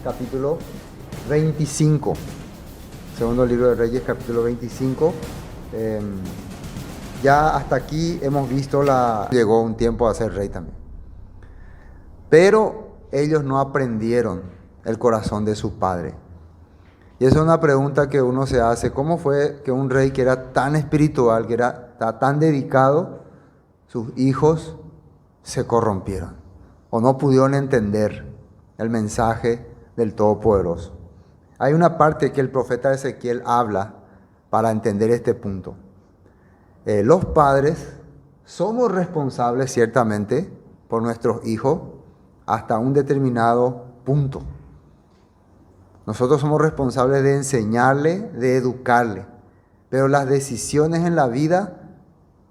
capítulo 25. Segundo libro de Reyes, capítulo 25. Ya hasta aquí hemos visto llegó un tiempo a ser rey también. Pero ellos no aprendieron el corazón de su padre. Y esa es una pregunta que uno se hace. ¿Cómo fue que un rey que era tan espiritual, que era tan dedicado, sus hijos se corrompieron o no pudieron entender el mensaje del Todopoderoso? Hay una parte que el profeta Ezequiel habla para entender este punto. Los padres somos responsables ciertamente por nuestros hijos hasta un determinado punto. Nosotros somos responsables de enseñarle, de educarle, pero las decisiones en la vida,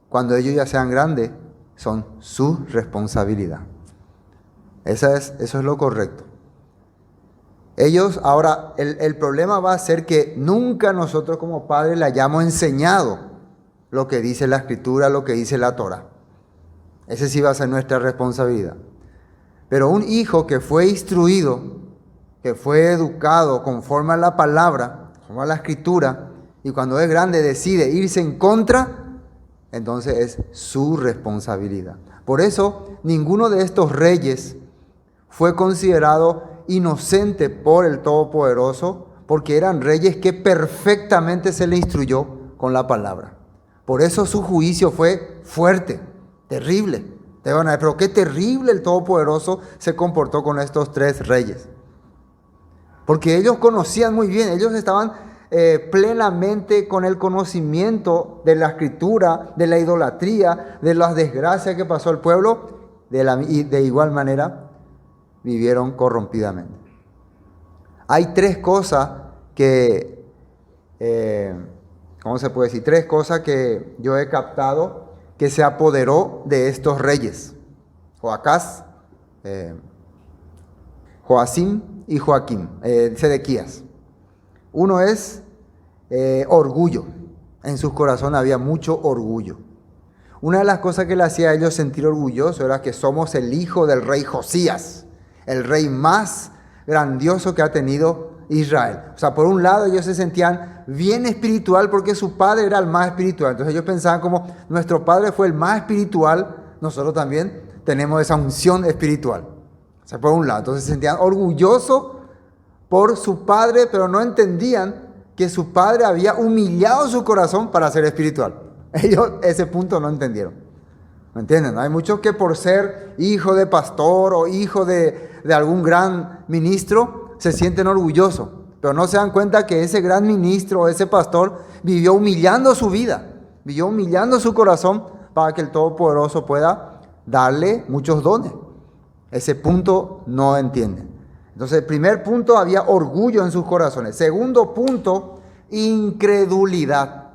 cuando ellos ya sean grandes, son su responsabilidad. Eso es lo correcto. Ahora, el problema va a ser que nunca nosotros como padres le hayamos enseñado lo que dice la Escritura, lo que dice la Torá. Ese sí va a ser nuestra responsabilidad. Pero un hijo que fue instruido, que fue educado conforme a la palabra, conforme a la Escritura, y cuando es grande decide irse en contra, entonces es su responsabilidad. Por eso, ninguno de estos reyes fue considerado inocente por el Todopoderoso, porque eran reyes que perfectamente se le instruyó con la palabra. Por eso su juicio fue fuerte, terrible. Te van a decir, pero qué terrible el Todopoderoso se comportó con estos tres reyes. Porque ellos conocían muy bien, ellos estaban plenamente con el conocimiento de la Escritura, de la idolatría, de las desgracias que pasó el pueblo, y de igual manera vivieron corrompidamente. Hay tres cosas que, ¿cómo se puede decir? Tres cosas que yo he captado que se apoderó de estos reyes: Joacás, Joacim y Sedequías. Uno es orgullo. En sus corazones había mucho orgullo. Una de las cosas que le hacía a ellos sentir orgulloso era que somos el hijo del rey Josías, el rey más grandioso que ha tenido Israel. O sea, por un lado ellos se sentían bien espiritual porque su padre era el más espiritual. Entonces ellos pensaban como nuestro padre fue el más espiritual, nosotros también tenemos esa unción espiritual. O sea, por un lado, entonces se sentían orgullosos por su padre, pero no entendían que su padre había humillado su corazón para ser espiritual. Ellos ese punto no entendieron. ¿Me entienden? Hay muchos que por ser hijo de pastor o hijo de algún gran ministro se sienten orgullosos, pero no se dan cuenta que ese gran ministro o ese pastor vivió humillando su vida, vivió humillando su corazón para que el Todopoderoso pueda darle muchos dones. Ese punto no entienden. Entonces, el primer punto, había orgullo en sus corazones. Segundo punto, incredulidad.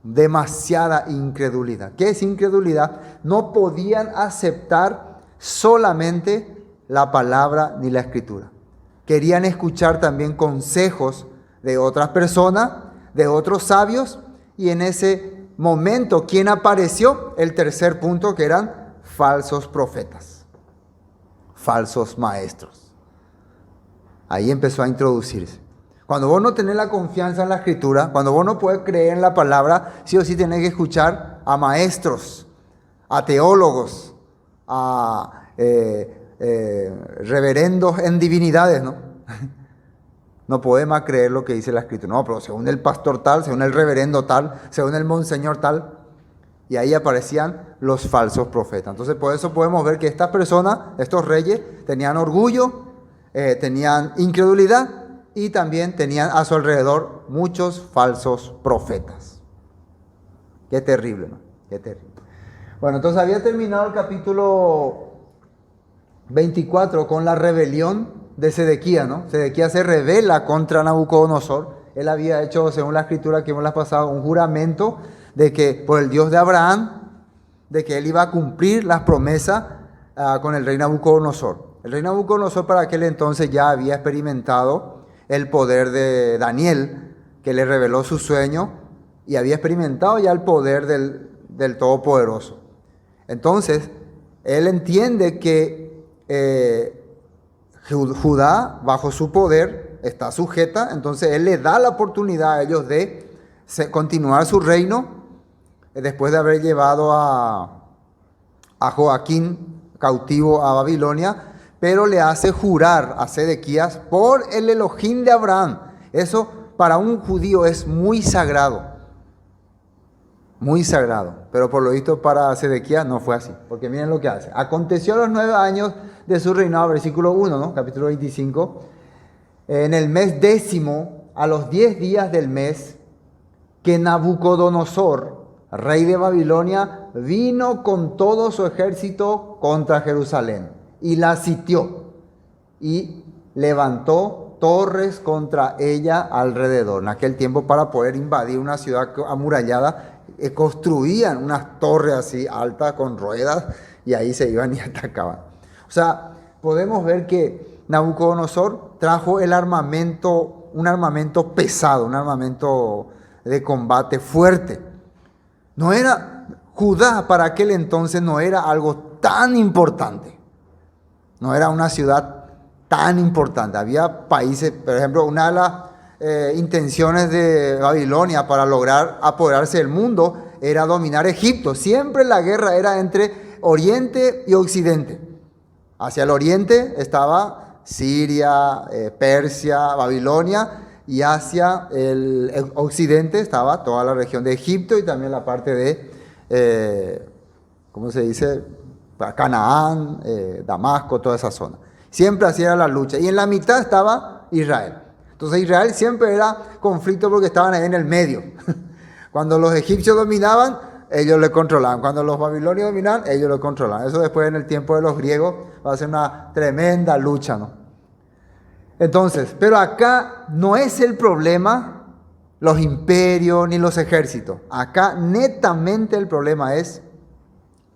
Demasiada incredulidad. ¿Qué es incredulidad? No podían aceptar solamente la palabra ni la Escritura. Querían escuchar también consejos de otras personas, de otros sabios, y en ese momento, ¿quién apareció? El tercer punto, que eran falsos profetas, falsos maestros. Ahí empezó a introducirse. Cuando vos no tenés la confianza en la Escritura, cuando vos no podés creer en la palabra, sí o sí tenés que escuchar a maestros, a teólogos, a reverendos en divinidades, ¿no? No podés más creer lo que dice la Escritura. No, pero según el pastor tal, según el reverendo tal, según el monseñor tal. Y ahí aparecían los falsos profetas. Entonces, por eso podemos ver que estas personas, estos reyes, tenían orgullo, tenían incredulidad y también tenían a su alrededor muchos falsos profetas. Qué terrible, ¿no? Qué terrible. Bueno, entonces había terminado el capítulo 24 con la rebelión de Sedequías, ¿no? Sedequías se rebela contra Nabucodonosor. Él había hecho, según la Escritura que hemos pasado, un juramento de que por el Dios de Abraham, de que él iba a cumplir las promesas con el rey Nabucodonosor. El rey Nabucodonosor para aquel entonces ya había experimentado el poder de Daniel, que le reveló su sueño, y había experimentado ya el poder del Todopoderoso. Entonces, él entiende que Judá, bajo su poder, está sujeta, entonces él le da la oportunidad a ellos de continuar su reino después de haber llevado a Joaquín cautivo a Babilonia, pero le hace jurar a Sedequías por el Elohim de Abraham. Eso para un judío es muy sagrado, pero por lo visto para Sedequías no fue así, porque miren lo que hace. Aconteció a los 9 años de su reinado, versículo 1, ¿no? Capítulo 25, en el mes 10º, a los 10 días del mes, que Nabucodonosor, rey de Babilonia, vino con todo su ejército contra Jerusalén y la sitió y levantó torres contra ella alrededor. En aquel tiempo, para poder invadir una ciudad amurallada, construían unas torres así altas con ruedas y ahí se iban y atacaban. O sea, podemos ver que Nabucodonosor trajo el armamento, un armamento pesado, un armamento de combate fuerte. No era, Judá para aquel entonces no era algo tan importante. No era una ciudad tan importante. Había países, por ejemplo, una de las intenciones de Babilonia para lograr apoderarse del mundo era dominar Egipto. Siempre la guerra era entre Oriente y Occidente. Hacia el Oriente estaba Siria, Persia, Babilonia, y hacia el Occidente estaba toda la región de Egipto y también la parte de, ¿cómo se dice? Canaán, Damasco, toda esa zona. Siempre así era la lucha. Y en la mitad estaba Israel. Entonces Israel siempre era conflicto porque estaban ahí en el medio. Cuando los egipcios dominaban, ellos le controlaban. Cuando los babilonios dominaban, ellos lo controlaban. Eso después en el tiempo de los griegos va a ser una tremenda lucha, ¿no? Entonces, pero acá no es el problema los imperios ni los ejércitos. Acá netamente el problema es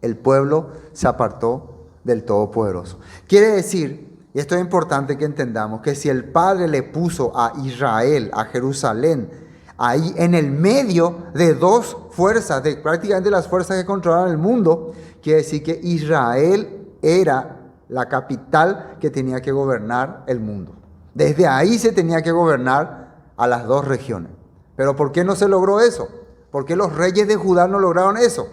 el pueblo se apartó del Todopoderoso. Quiere decir, y esto es importante que entendamos, que si el Padre le puso a Israel, a Jerusalén, ahí en el medio de dos fuerzas, de prácticamente las fuerzas que controlaban el mundo, quiere decir que Israel era la capital que tenía que gobernar el mundo. Desde ahí se tenía que gobernar a las dos regiones. Pero ¿por qué no se logró eso? ¿Por qué los reyes de Judá no lograron eso?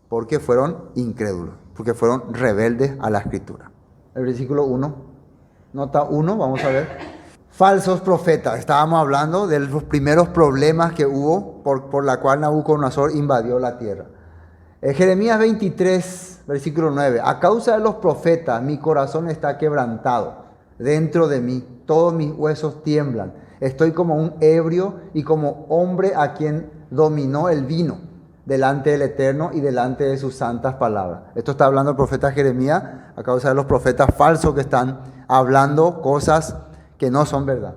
Porque fueron incrédulos, porque fueron rebeldes a la Escritura. El versículo 1, nota 1, vamos a ver. Falsos profetas. Estábamos hablando de los primeros problemas que hubo por la cual Nabucodonosor invadió la tierra. Jeremías 23, versículo 9. A causa de los profetas mi corazón está quebrantado dentro de mí, todos mis huesos tiemblan. Estoy como un ebrio y como hombre a quien dominó el vino, delante del Eterno y delante de sus santas palabras. Esto está hablando el profeta Jeremías a causa de los profetas falsos que están hablando cosas que no son verdad.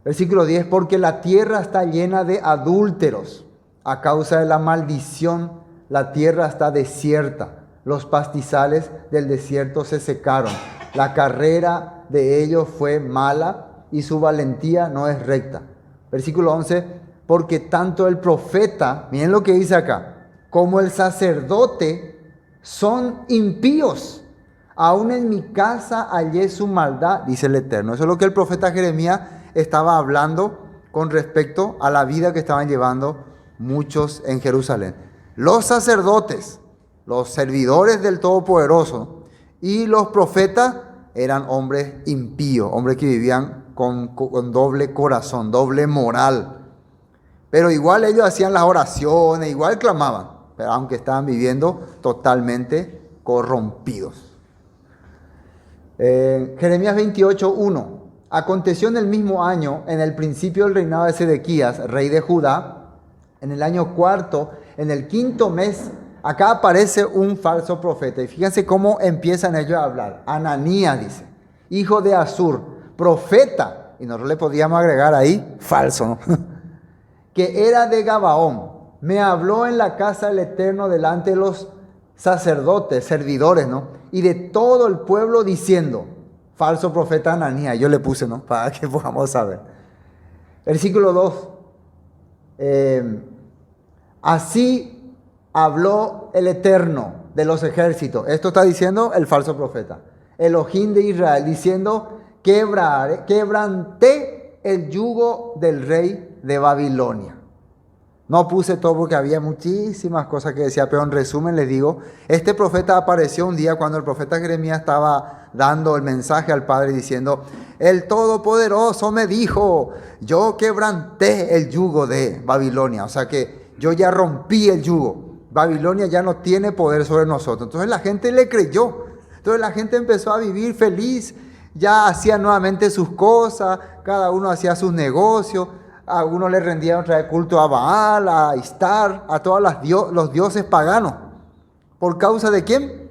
Versículo 10, porque la tierra está llena de adúlteros. A causa de la maldición, la tierra está desierta. Los pastizales del desierto se secaron. La carrera de ellos fue mala y su valentía no es recta. Versículo 11, porque tanto el profeta, miren lo que dice acá, como el sacerdote son impíos. Aún en mi casa hallé su maldad, dice el Eterno. Eso es lo que el profeta Jeremías estaba hablando con respecto a la vida que estaban llevando muchos en Jerusalén. Los sacerdotes, los servidores del Todopoderoso y los profetas eran hombres impíos, hombres que vivían con doble corazón, doble moral. Pero igual ellos hacían las oraciones, igual clamaban, pero aunque estaban viviendo totalmente corrompidos. Jeremías 28, 1. Aconteció en el mismo año, en el principio del reinado de Sedequías, rey de Judá, en el año cuarto, en el quinto mes, acá aparece un falso profeta. Y fíjense cómo empiezan ellos a hablar. Ananías dice, hijo de Azur, profeta, y nosotros le podíamos agregar ahí, falso, ¿no? Que era de Gabaón, me habló en la casa del Eterno delante de los sacerdotes, servidores, ¿no? Y de todo el pueblo diciendo, falso profeta Ananías, yo le puse, ¿no? Para que podamos saber. Versículo 2, así habló el Eterno de los ejércitos. Esto está diciendo el falso profeta. Elohim de Israel, diciendo, quebranté el yugo del rey de Babilonia. No puse todo porque había muchísimas cosas que decía, pero en resumen les digo, este profeta apareció un día cuando el profeta Jeremías estaba dando el mensaje al Padre diciendo, el Todopoderoso me dijo, yo quebranté el yugo de Babilonia, o sea que yo ya rompí el yugo, Babilonia ya no tiene poder sobre nosotros. Entonces la gente le creyó, entonces la gente empezó a vivir feliz, ya hacía nuevamente sus cosas, cada uno hacía sus negocios. A algunos le rendían otra vez culto a Baal, a Istar, a todos los dioses paganos. ¿Por causa de quién?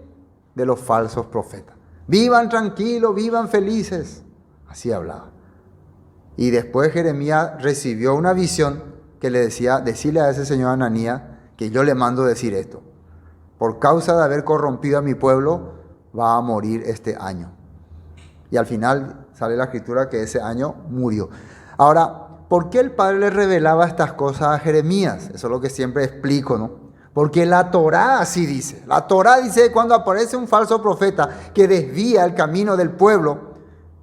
De los falsos profetas. Vivan tranquilos, vivan felices. Así hablaba. Y después Jeremías recibió una visión que le decía, decirle a ese señor Ananías que yo le mando decir esto. Por causa de haber corrompido a mi pueblo, va a morir este año. Y al final sale la escritura que ese año murió. Ahora, ¿por qué el Padre le revelaba estas cosas a Jeremías? Eso es lo que siempre explico, ¿no? Porque la Torá así dice. La Torá dice que cuando aparece un falso profeta que desvía el camino del pueblo,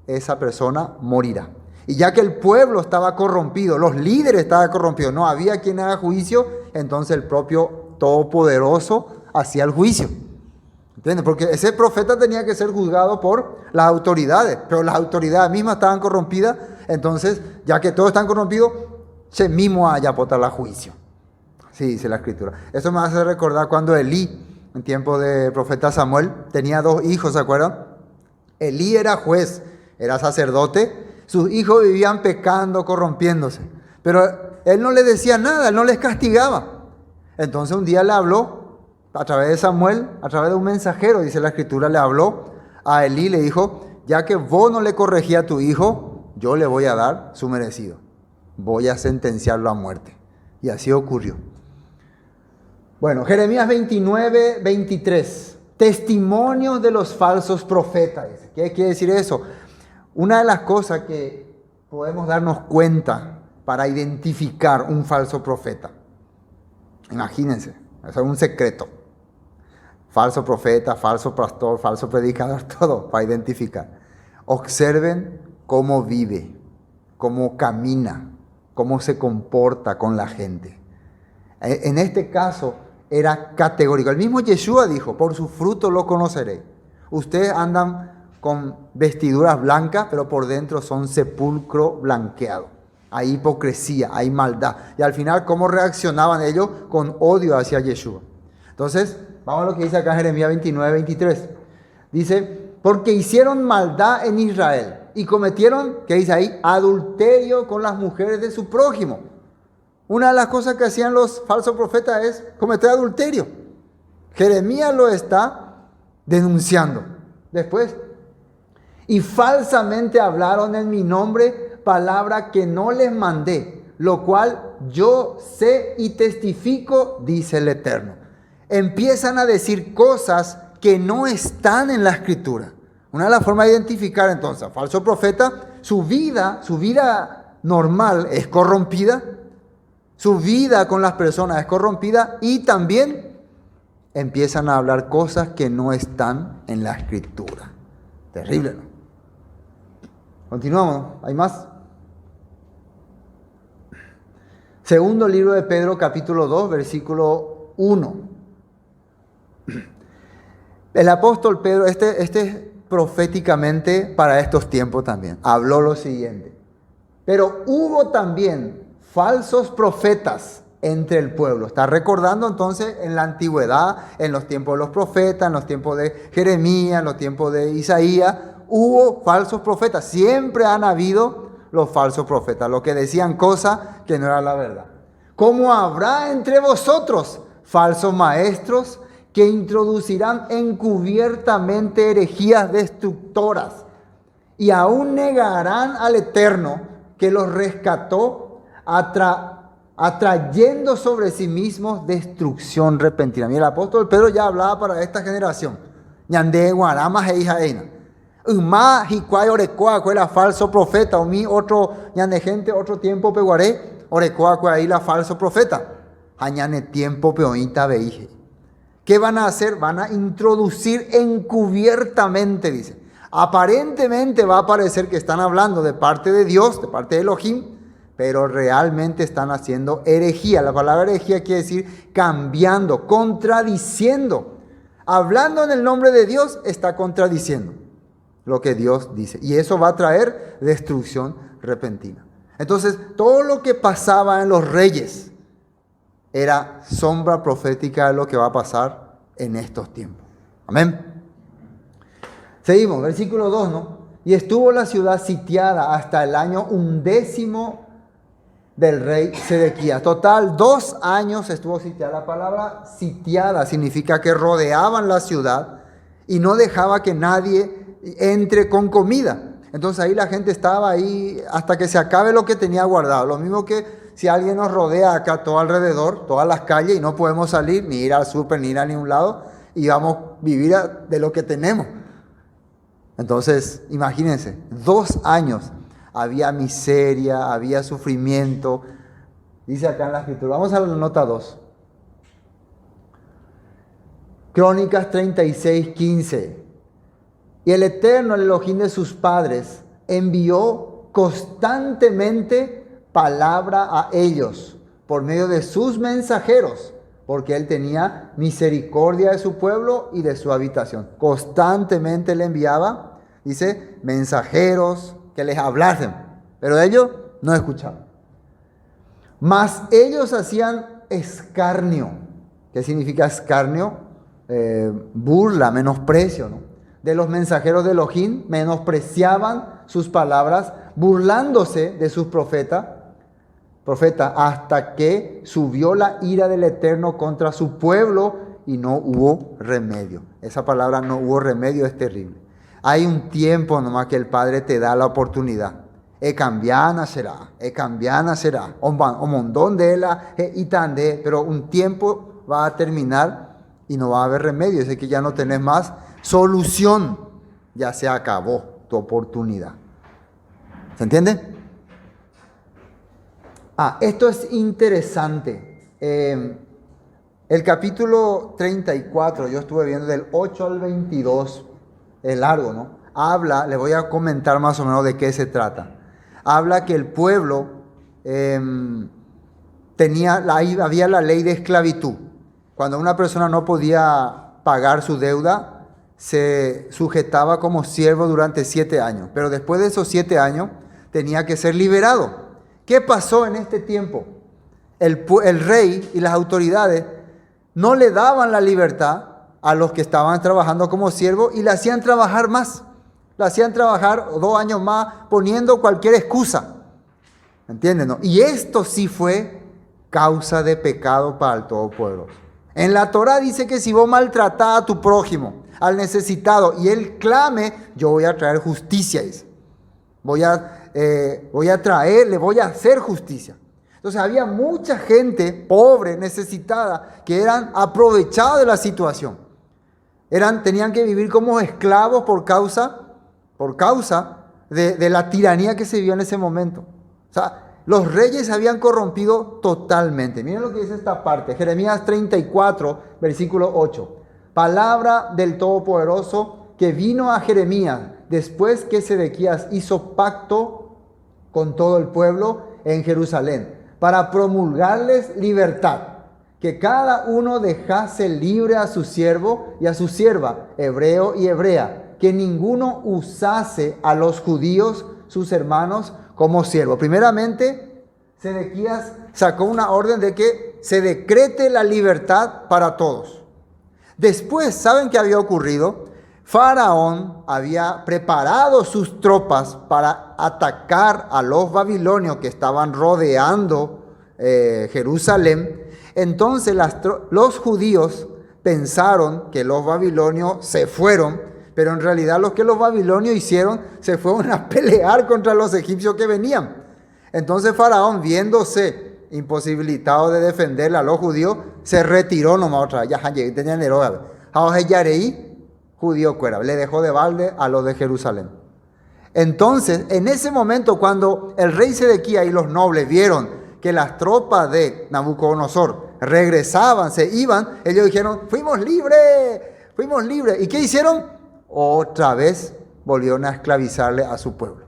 esa persona morirá. Y ya que el pueblo estaba corrompido, los líderes estaban corrompidos, no había quien haga juicio, entonces el propio Todopoderoso hacía el juicio. ¿Entiendes? Porque ese profeta tenía que ser juzgado por las autoridades, pero las autoridades mismas estaban corrompidas. Entonces, ya que todos están corrompidos, se mismo haya apotar a juicio. Sí, dice la escritura. Eso me hace recordar cuando Elí, en tiempo del profeta Samuel, tenía 2 hijos, ¿se acuerdan? Elí era juez, era sacerdote, sus hijos vivían pecando, corrompiéndose. Pero él no les decía nada, él no les castigaba. Entonces un día le habló, a través de Samuel, a través de un mensajero, dice la escritura, le habló a Elí, le dijo, ya que vos no le corregí a tu hijo, yo le voy a dar su merecido. Voy a sentenciarlo a muerte. Y así ocurrió. Bueno, Jeremías 29, 23. Testimonios de los falsos profetas. ¿Qué quiere decir eso? Una de las cosas que podemos darnos cuenta para identificar un falso profeta. Imagínense, eso es un secreto. Falso profeta, falso pastor, falso predicador, todo para identificar. Observen cómo vive, cómo camina, cómo se comporta con la gente. En este caso era categórico. El mismo Yeshua dijo, por su fruto lo conoceré. Ustedes andan con vestiduras blancas, pero por dentro son sepulcro blanqueado. Hay hipocresía, hay maldad. Y al final, ¿cómo reaccionaban ellos? Con odio hacia Yeshua. Entonces, vamos a lo que dice acá Jeremías 29, 23. Dice, porque hicieron maldad en Israel y cometieron, ¿qué dice ahí? Adulterio con las mujeres de su prójimo. Una de las cosas que hacían los falsos profetas es cometer adulterio. Jeremías lo está denunciando. Después, y falsamente hablaron en mi nombre palabra que no les mandé, lo cual yo sé y testifico, dice el Eterno. Empiezan a decir cosas que no están en la escritura. Una de las formas de identificar entonces, falso profeta, su vida normal es corrompida, su vida con las personas es corrompida y también empiezan a hablar cosas que no están en la escritura. Terrible, ¿no? Continuamos, ¿hay más? Segundo libro de Pedro, capítulo 2, versículo 1. El apóstol Pedro, este proféticamente para estos tiempos también, habló lo siguiente. Pero hubo también falsos profetas entre el pueblo. Está recordando entonces en la antigüedad, en los tiempos de los profetas, en los tiempos de Jeremías, en los tiempos de Isaías, hubo falsos profetas. Siempre han habido los falsos profetas, los que decían cosas que no eran la verdad. ¿Cómo habrá entre vosotros falsos maestros que introducirán encubiertamente herejías destructoras y aún negarán al Eterno que los rescató, atrayendo sobre sí mismos destrucción repentina? Mira, el apóstol Pedro ya hablaba para esta generación. Ñande guarama heijaena. Uma hikwai orekoa era falso profeta. O mi otro ñande gente otro tiempo peguaré orekoa ahí la falso profeta. Añane tiempo peoita veije. ¿Qué van a hacer? Van a introducir encubiertamente, dice. Aparentemente va a parecer que están hablando de parte de Dios, de parte de Elohim, pero realmente están haciendo herejía. La palabra herejía quiere decir cambiando, contradiciendo. Hablando en el nombre de Dios, está contradiciendo lo que Dios dice. Y eso va a traer destrucción repentina. Entonces, todo lo que pasaba en los reyes era sombra profética de lo que va a pasar en estos tiempos. Amén. Seguimos, versículo 2, ¿no? Y estuvo la ciudad sitiada hasta el año 11 del rey Sedequías. Total, 2 años estuvo sitiada. La palabra sitiada significa que rodeaban la ciudad y no dejaba que nadie entre con comida. Entonces ahí la gente estaba ahí hasta que se acabe lo que tenía guardado. Lo mismo que si alguien nos rodea acá todo alrededor, todas las calles, y no podemos salir, ni ir al súper, ni ir a ningún lado, y vamos a vivir de lo que tenemos. Entonces, imagínense, 2 años. Había miseria, había sufrimiento. Dice acá en la escritura. Vamos a la nota 2. Crónicas 36:15. Y el Eterno, el Elohim de sus padres, envió constantemente palabra a ellos por medio de sus mensajeros, porque Él tenía misericordia de su pueblo y de su habitación. Constantemente le enviaba, dice, mensajeros que les hablasen, pero ellos no escuchaban. Mas ellos hacían escarnio. ¿Qué significa escarnio? Burla, menosprecio, ¿no? De los mensajeros de Elohim, menospreciaban sus palabras, burlándose de sus profetas, hasta que subió la ira del Eterno contra su pueblo y no hubo remedio. Esa palabra no hubo remedio es terrible. Hay un tiempo nomás que el Padre te da la oportunidad. Cambiana será. Un montón de la y tan de, pero un tiempo va a terminar y no va a haber remedio. Es que ya no tenés más solución. Ya se acabó tu oportunidad. ¿Se entiende? Esto es interesante. El capítulo 34, yo estuve viendo del 8 al 22, es largo, ¿no? Habla, le voy a comentar más o menos de qué se trata. Habla que el pueblo había la ley de esclavitud. Cuando una persona no podía pagar su deuda, se sujetaba como siervo durante 7 años. Pero después de esos 7 años, tenía que ser liberado. ¿Qué pasó en este tiempo? El rey y las autoridades no le daban la libertad a los que estaban trabajando como siervos y le hacían trabajar más. Le hacían trabajar 2 años más poniendo cualquier excusa. ¿Entienden? ¿No? Y esto sí fue causa de pecado para el Todopoderoso. En la Torah dice que si vos maltratás a tu prójimo, al necesitado, y él clame, yo voy a traer justicia. Dice. Voy a hacer justicia. Entonces había mucha gente pobre, necesitada, que eran aprovechados de la situación. Tenían que vivir como esclavos por causa de la tiranía que se vivía en ese momento. O sea, los reyes se habían corrompido totalmente. Miren lo que dice esta parte. Jeremías 34, versículo 8. Palabra del Todopoderoso que vino a Jeremías después que Sedequías hizo pacto con todo el pueblo en Jerusalén para promulgarles libertad. Que cada uno dejase libre a su siervo y a su sierva, hebreo y hebrea, que ninguno usase a los judíos, sus hermanos, como siervo. Primeramente, Sedequías sacó una orden de que se decrete la libertad para todos. Después, ¿saben qué había ocurrido? Faraón había preparado sus tropas para atacar a los babilonios que estaban rodeando Jerusalén. Entonces los judíos pensaron que los babilonios se fueron, pero en realidad lo que los babilonios hicieron, se fueron a pelear contra los egipcios que venían. Entonces Faraón, viéndose imposibilitado de defenderle a los judíos, se retiró nomás otra vez. Judío cuera, le dejó de balde a los de Jerusalén. Entonces, en ese momento, cuando el rey Sedequías y los nobles vieron que las tropas de Nabucodonosor regresaban, se iban, ellos dijeron, fuimos libres. ¿Y qué hicieron? Otra vez volvieron a esclavizarle a su pueblo.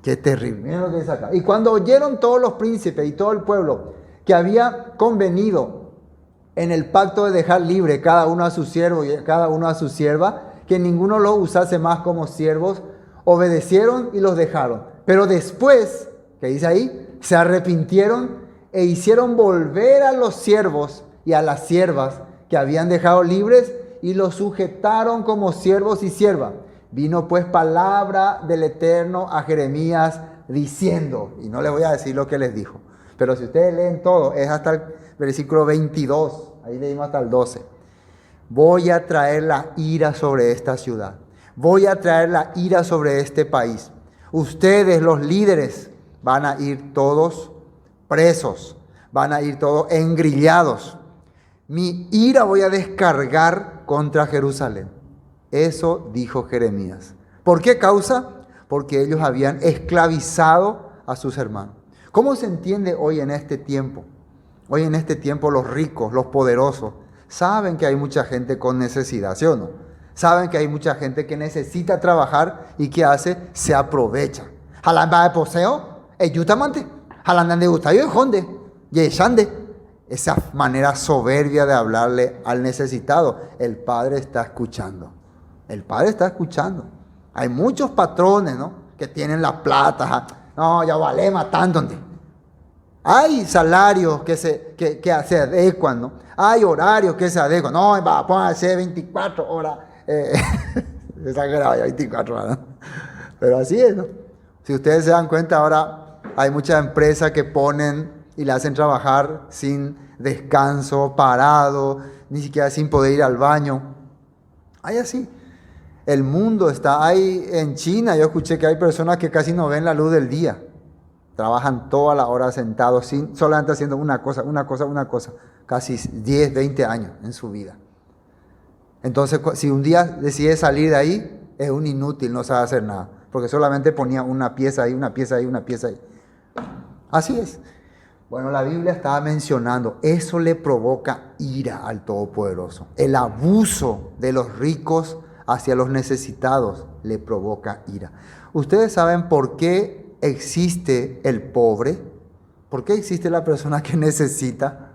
Qué terrible. Miren lo que dice acá. Y cuando oyeron todos los príncipes y todo el pueblo que había convenido en el pacto de dejar libre cada uno a su siervo y cada uno a su sierva, que ninguno los usase más como siervos, obedecieron y los dejaron. Pero después, que dice ahí, se arrepintieron e hicieron volver a los siervos y a las siervas que habían dejado libres y los sujetaron como siervos y siervas. Vino pues palabra del Eterno a Jeremías diciendo, y no les voy a decir lo que les dijo, pero si ustedes leen todo, es hasta el versículo 22, ahí leímos hasta el 12. Voy a traer la ira sobre esta ciudad, voy a traer la ira sobre este país. Ustedes, los líderes, van a ir todos presos, van a ir todos engrillados. Mi ira voy a descargar contra Jerusalén. Eso dijo Jeremías. ¿Por qué causa? Porque ellos habían esclavizado a sus hermanos. ¿Cómo se entiende hoy en este tiempo? Hoy en este tiempo los ricos, los poderosos, saben que hay mucha gente con necesidad, ¿sí o no? Saben que hay mucha gente que necesita trabajar y ¿qué hace? Se aprovecha. Jalamba de poseo, ayutamante. Jalandan de gustayo y jonde, yeshande. Esa manera soberbia de hablarle al necesitado. El Padre está escuchando. El Padre está escuchando. Hay muchos patrones, ¿no?, que tienen la plata. No, ya vale más tanto. Hay salarios que se adecuan, ¿no? Hay horarios que se adecuan. No, va a ponerse 24 horas. Exagerado, ya 24 horas, ¿no? Pero así es, ¿no? Si ustedes se dan cuenta, ahora hay muchas empresas que ponen y le hacen trabajar sin descanso, parado, ni siquiera sin poder ir al baño. Hay así. El mundo está ahí. En China yo escuché que hay personas que casi no ven la luz del día. Trabajan toda la hora sentados, solamente haciendo una cosa, casi 10, 20 años en su vida. Entonces, si un día decide salir de ahí, es un inútil, no sabe hacer nada, porque solamente ponía una pieza ahí, una pieza ahí, una pieza ahí. Así es. Bueno, la Biblia estaba mencionando, eso le provoca ira al Todopoderoso. El abuso de los ricos hacia los necesitados le provoca ira. ¿Ustedes saben por qué existe el pobre? ¿Por qué existe la persona que necesita?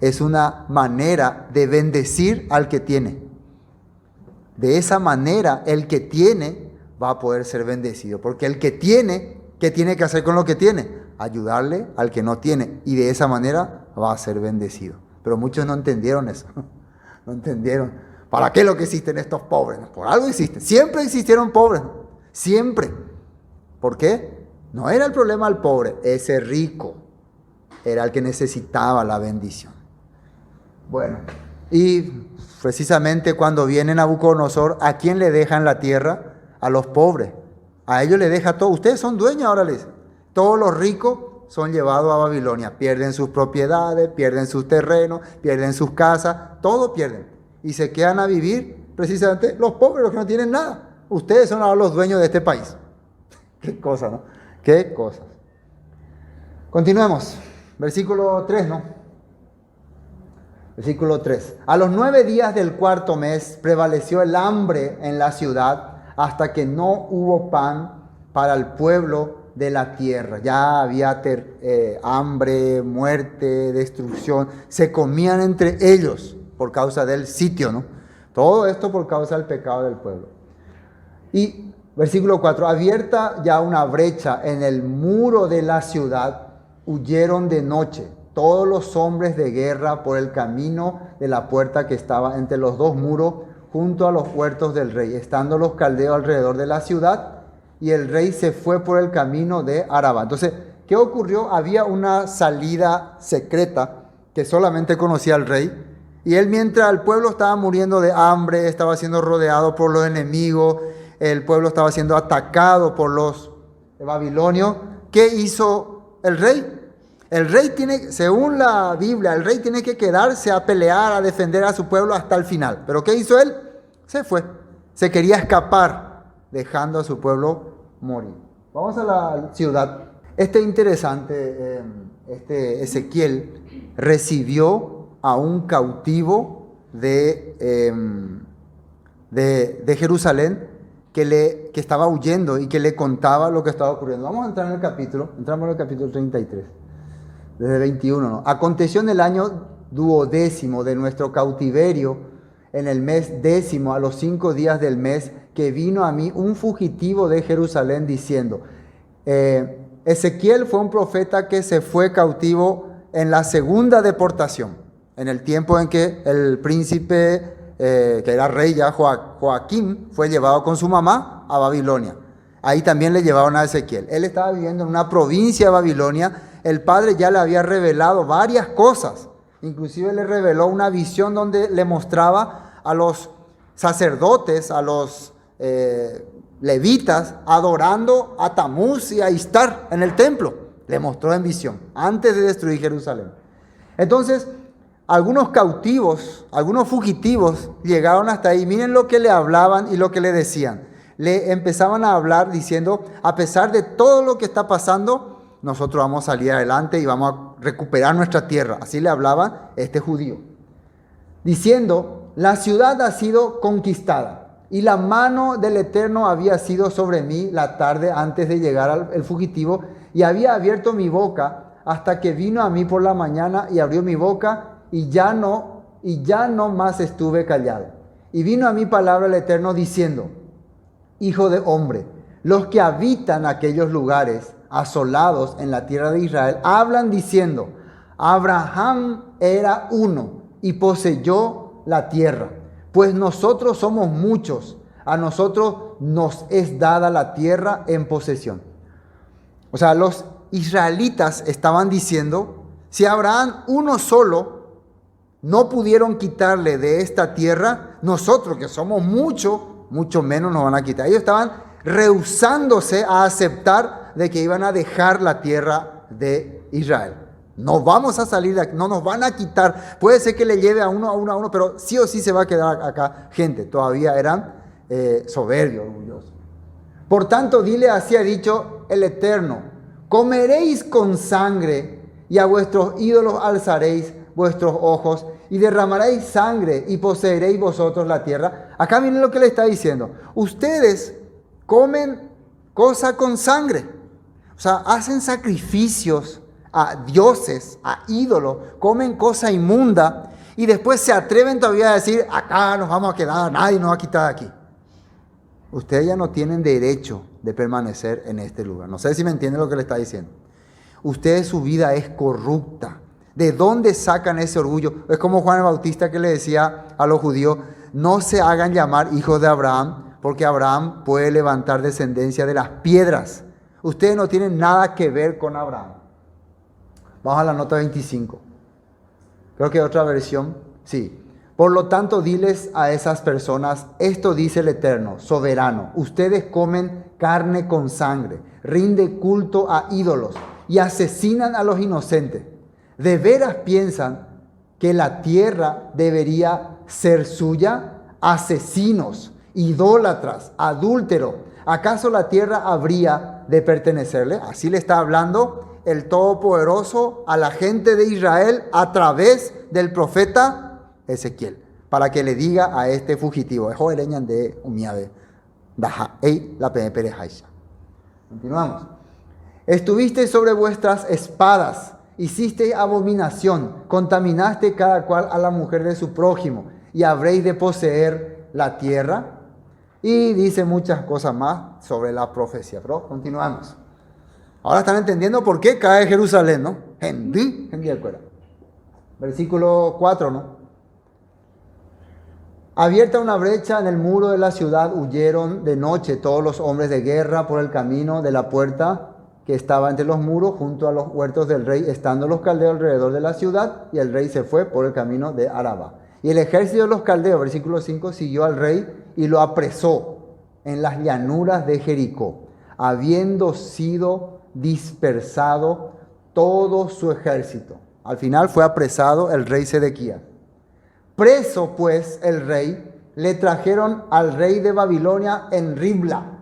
Es una manera de bendecir al que tiene. De esa manera, el que tiene va a poder ser bendecido. Porque el que tiene, ¿qué tiene que hacer con lo que tiene? Ayudarle al que no tiene. Y de esa manera va a ser bendecido. Pero muchos no entendieron eso. No entendieron. ¿Para qué lo que existen estos pobres? Por algo existen. Siempre existieron pobres. Siempre. ¿Por qué? No era el problema el pobre. Ese rico era el que necesitaba la bendición. Bueno, y precisamente cuando viene Nabucodonosor, ¿a quién le dejan la tierra? A los pobres. A ellos le deja todo. Ustedes son dueños ahora, les. Todos los ricos son llevados a Babilonia. Pierden sus propiedades, pierden sus terrenos, pierden sus casas, todo pierden. Y se quedan a vivir precisamente los pobres, los que no tienen nada. Ustedes son ahora los dueños de este país. Qué cosa, ¿no? Qué cosas. Continuemos. Versículo 3, ¿no? Versículo 3. A los 9 días del cuarto mes prevaleció el hambre en la ciudad hasta que no hubo pan para el pueblo de la tierra. Ya había hambre, muerte, destrucción. Se comían entre ellos por causa del sitio, ¿no? Todo esto por causa del pecado del pueblo. Y versículo 4. Abierta ya una brecha en el muro de la ciudad, huyeron de noche todos los hombres de guerra por el camino de la puerta que estaba entre los dos muros junto a los huertos del rey, estando los caldeos alrededor de la ciudad, y el rey se fue por el camino de Araba. Entonces, ¿qué ocurrió? Había una salida secreta que solamente conocía el rey, y él, mientras el pueblo estaba muriendo de hambre, estaba siendo rodeado por los enemigos, el pueblo estaba siendo atacado por los babilonios, ¿qué hizo el rey? El rey tiene, según la Biblia, el rey tiene que quedarse a pelear, a defender a su pueblo hasta el final. ¿Pero qué hizo él? Se fue. Se quería escapar, dejando a su pueblo morir. Vamos a la ciudad. Interesante, Ezequiel recibió a un cautivo de de Jerusalén que estaba huyendo y que le contaba lo que estaba ocurriendo. Vamos a entrar en el capítulo, entramos en el capítulo 33, desde 21, ¿no? Aconteció en el año 12º de nuestro cautiverio, en el mes 10º, a los 5 días del mes, que vino a mí un fugitivo de Jerusalén diciendo, Ezequiel fue un profeta que se fue cautivo en la segunda deportación, en el tiempo en que el príncipe, que era rey ya, Joaquín, fue llevado con su mamá a Babilonia. Ahí también le llevaron a Ezequiel. Él estaba viviendo en una provincia de Babilonia. El padre ya le había revelado varias cosas. Inclusive le reveló una visión donde le mostraba a los sacerdotes, a los levitas, adorando a Tamuz y a Istar en el templo. Le mostró en visión, antes de destruir Jerusalén. Entonces, algunos cautivos, algunos fugitivos llegaron hasta ahí. Miren lo que le hablaban y lo que le decían. Le empezaban a hablar diciendo, a pesar de todo lo que está pasando, nosotros vamos a salir adelante y vamos a recuperar nuestra tierra. Así le hablaba este judío. Diciendo, la ciudad ha sido conquistada y la mano del Eterno había sido sobre mí la tarde antes de llegar el fugitivo y había abierto mi boca hasta que vino a mí por la mañana y abrió mi boca y ya no más estuve callado. Y vino a mí palabra del Eterno diciendo, hijo de hombre, los que habitan aquellos lugares asolados en la tierra de Israel, hablan diciendo, Abraham era uno y poseyó la tierra, pues nosotros somos muchos, a nosotros nos es dada la tierra en posesión. O sea, los israelitas estaban diciendo, si Abraham uno solo no pudieron quitarle de esta tierra, nosotros que somos mucho menos nos van a quitar. Ellos estaban rehusándose a aceptar de que iban a dejar la tierra de Israel. No vamos a salir de aquí, no nos van a quitar. Puede ser que le lleve a uno, pero sí o sí se va a quedar acá gente. Todavía eran soberbios, orgullosos. Por tanto, dile, así ha dicho el Eterno, comeréis con sangre y a vuestros ídolos alzaréis vuestros ojos y derramaréis sangre y poseeréis vosotros la tierra. Acá miren lo que le está diciendo. Ustedes comen cosa con sangre. O sea, hacen sacrificios a dioses, a ídolos, comen cosa inmunda y después se atreven todavía a decir, acá nos vamos a quedar, nadie nos va a quitar de aquí. Ustedes ya no tienen derecho de permanecer en este lugar. No sé si me entienden lo que le está diciendo. Ustedes, su vida es corrupta. ¿De dónde sacan ese orgullo? Es como Juan el Bautista que le decía a los judíos, no se hagan llamar hijos de Abraham, porque Abraham puede levantar descendencia de las piedras. Ustedes no tienen nada que ver con Abraham. Vamos a la nota 25. Creo que otra versión, sí. Por lo tanto, diles a esas personas, esto dice el Eterno, soberano, ustedes comen carne con sangre, rinden culto a ídolos y asesinan a los inocentes. ¿De veras piensan que la tierra debería ser suya? Asesinos, idólatras, adúlteros. ¿Acaso la tierra habría de pertenecerle? Así le está hablando el Todopoderoso a la gente de Israel a través del profeta Ezequiel, para que le diga a este fugitivo. Continuamos. Estuviste sobre vuestras espadas, hiciste abominación, contaminaste cada cual a la mujer de su prójimo, y habréis de poseer la tierra. Y dice muchas cosas más sobre la profecía, pero continuamos. Ahora están entendiendo por qué cae Jerusalén, ¿no? Versículo 4, ¿no? Abierta una brecha en el muro de la ciudad, huyeron de noche todos los hombres de guerra por el camino de la puerta que estaba entre los muros, junto a los huertos del rey, estando los caldeos alrededor de la ciudad, y el rey se fue por el camino de Araba. Y el ejército de los caldeos, versículo 5, siguió al rey y lo apresó en las llanuras de Jericó, habiendo sido dispersado todo su ejército. Al final fue apresado el rey Sedequías. Preso pues el rey, le trajeron al rey de Babilonia en Ribla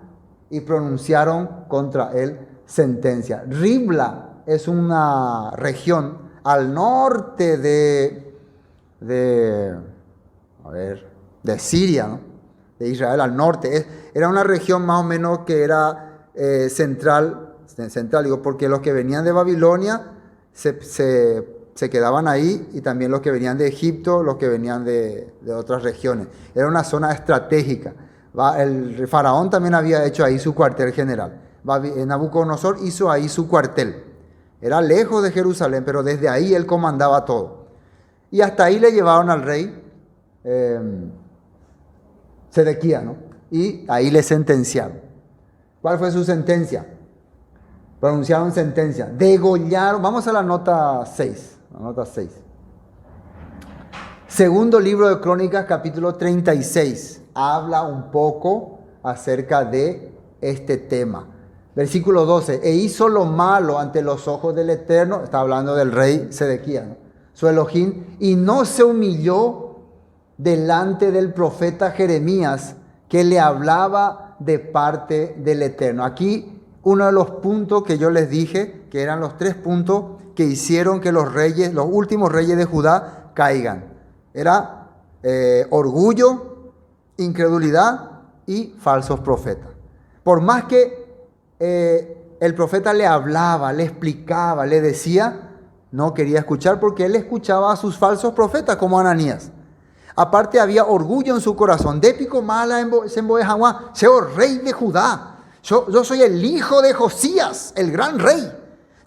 y pronunciaron contra él sentencia. Ribla es una región al norte de Siria, ¿no? de Israel, al norte. Era una región más o menos que era central, digo, porque los que venían de Babilonia se quedaban ahí, y también los que venían de Egipto, los que venían de otras regiones. Era una zona estratégica. El faraón también había hecho ahí su cuartel general. Nabucodonosor hizo ahí su cuartel. Era lejos de Jerusalén, pero desde ahí él comandaba todo. Y hasta ahí le llevaron al rey Sedequías, ¿no? Y ahí le sentenciaron. ¿Cuál fue su sentencia? Pronunciaron sentencia. Degollaron. Vamos a la nota 6. La nota 6. Segundo libro de Crónicas, capítulo 36. Habla un poco acerca de este tema. Versículo 12. E hizo lo malo ante los ojos del Eterno. Está hablando del rey Sedequías, ¿no? Su Elohim. Y no se humilló delante del profeta Jeremías, que le hablaba de parte del Eterno. Aquí uno de los puntos que yo les dije, que eran los 3 puntos que hicieron que los últimos reyes de Judá caigan. Era orgullo, incredulidad y falsos profetas. Por más que el profeta le hablaba, le explicaba, le decía, no quería escuchar, porque él escuchaba a sus falsos profetas como Ananías. Aparte había orgullo en su corazón. Dépico mala en Boejaguá, seo rey de Judá. Yo soy el hijo de Josías, el gran rey.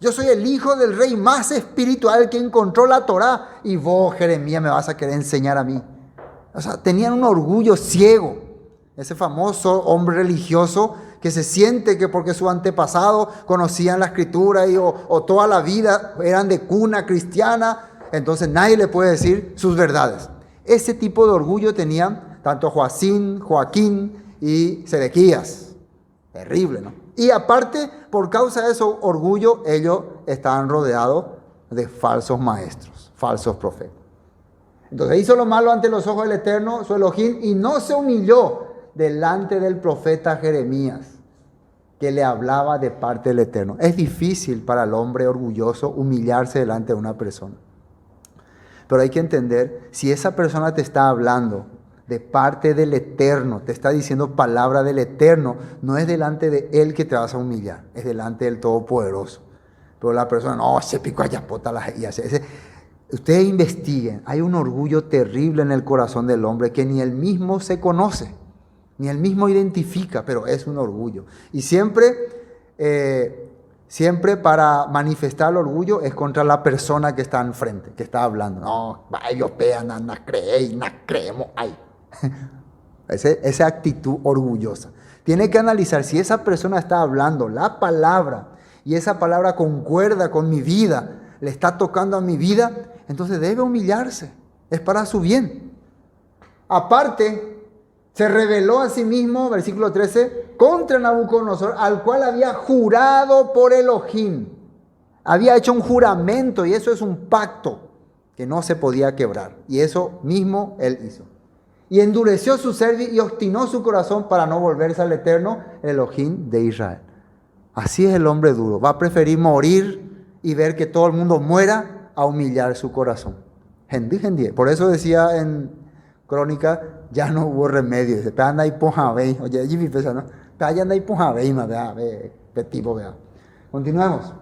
Yo soy el hijo del rey más espiritual que encontró la Torá. Y vos, Jeremías, me vas a querer enseñar a mí. O sea, tenían un orgullo ciego. Ese famoso hombre religioso que se siente que porque sus antepasados conocían la escritura o toda la vida eran de cuna cristiana, entonces nadie le puede decir sus verdades. Ese tipo de orgullo tenían tanto Joaquín y Sedequías. Terrible, ¿no? Y aparte, por causa de ese orgullo, ellos estaban rodeados de falsos maestros, falsos profetas. Entonces hizo lo malo ante los ojos del Eterno, su Elohim, y no se humilló delante del profeta Jeremías, que le hablaba de parte del Eterno. Es difícil para el hombre orgulloso humillarse delante de una persona. Pero hay que entender, si esa persona te está hablando de parte del Eterno, te está diciendo palabra del Eterno, no es delante de Él que te vas a humillar, es delante del Todopoderoso. Pero la persona, no, se picó allá, pota la y hace. Ustedes investiguen, hay un orgullo terrible en el corazón del hombre que ni él mismo se conoce, ni él mismo identifica, pero es un orgullo. Y siempre para manifestar el orgullo es contra la persona que está enfrente, que está hablando. No, ellos pegan, no creemos, ay. Esa actitud orgullosa. Tiene que analizar si esa persona está hablando la palabra y esa palabra concuerda con mi vida, le está tocando a mi vida, entonces debe humillarse. Es para su bien. Aparte, se reveló a sí mismo, versículo 13, contra Nabucodonosor, al cual había jurado por Elohim. Había hecho un juramento, y eso es un pacto que no se podía quebrar. Y eso mismo él hizo. Y endureció su cerviz y obstinó su corazón para no volverse al Eterno, el Elohim de Israel. Así es el hombre duro. Va a preferir morir y ver que todo el mundo muera a humillar su corazón. Por eso decía en Crónica, ya no hubo remedio. Dice, anda y ponjabey. Oye, allí mi pesa, ¿no? Anda y ponjabey, tipo, vea. Continuemos.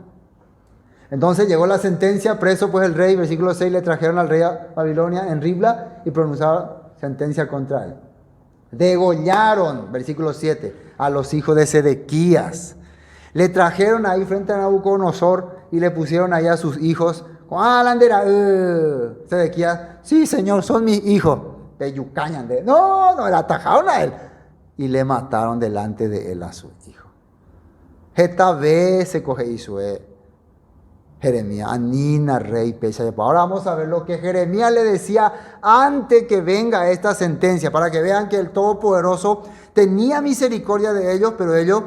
Entonces llegó la sentencia, preso pues el rey, versículo 6, le trajeron al rey a Babilonia en Ribla y pronunciaron sentencia contra él. Degollaron, versículo 7, a los hijos de Sedequías. Le trajeron ahí frente a Nabucodonosor y le pusieron ahí a sus hijos. Sedequías, sí señor, son mis hijos. No, le atajaron a él. Y le mataron delante de él a su hijo. Jetabé se coge Isue. Jeremías, Anina, rey, Pesha. Ahora vamos a ver lo que Jeremías le decía antes que venga esta sentencia, para que vean que el Todopoderoso tenía misericordia de ellos, pero ellos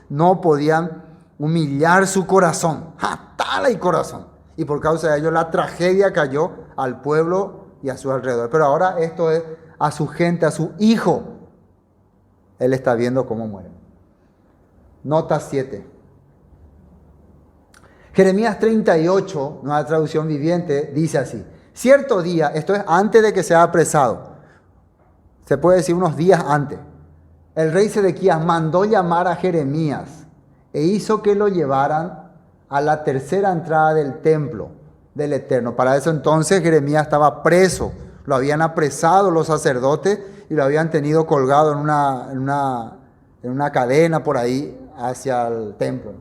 no podían humillar su corazón. ¡Jatala y corazón! Y por causa de ello la tragedia cayó al pueblo y a su alrededor. Pero ahora esto es a su gente, a su hijo. Él está viendo cómo muere. Nota 7. Jeremías 38, nueva traducción viviente, dice así. Cierto día, esto es antes de que sea apresado. Se puede decir unos días antes. el rey Sedequías mandó llamar a Jeremías e hizo que lo llevaran a la tercera entrada del templo del Eterno. Para eso entonces Jeremías estaba preso. Lo habían apresado los sacerdotes y lo habían tenido colgado en una cadena por ahí hacia el templo.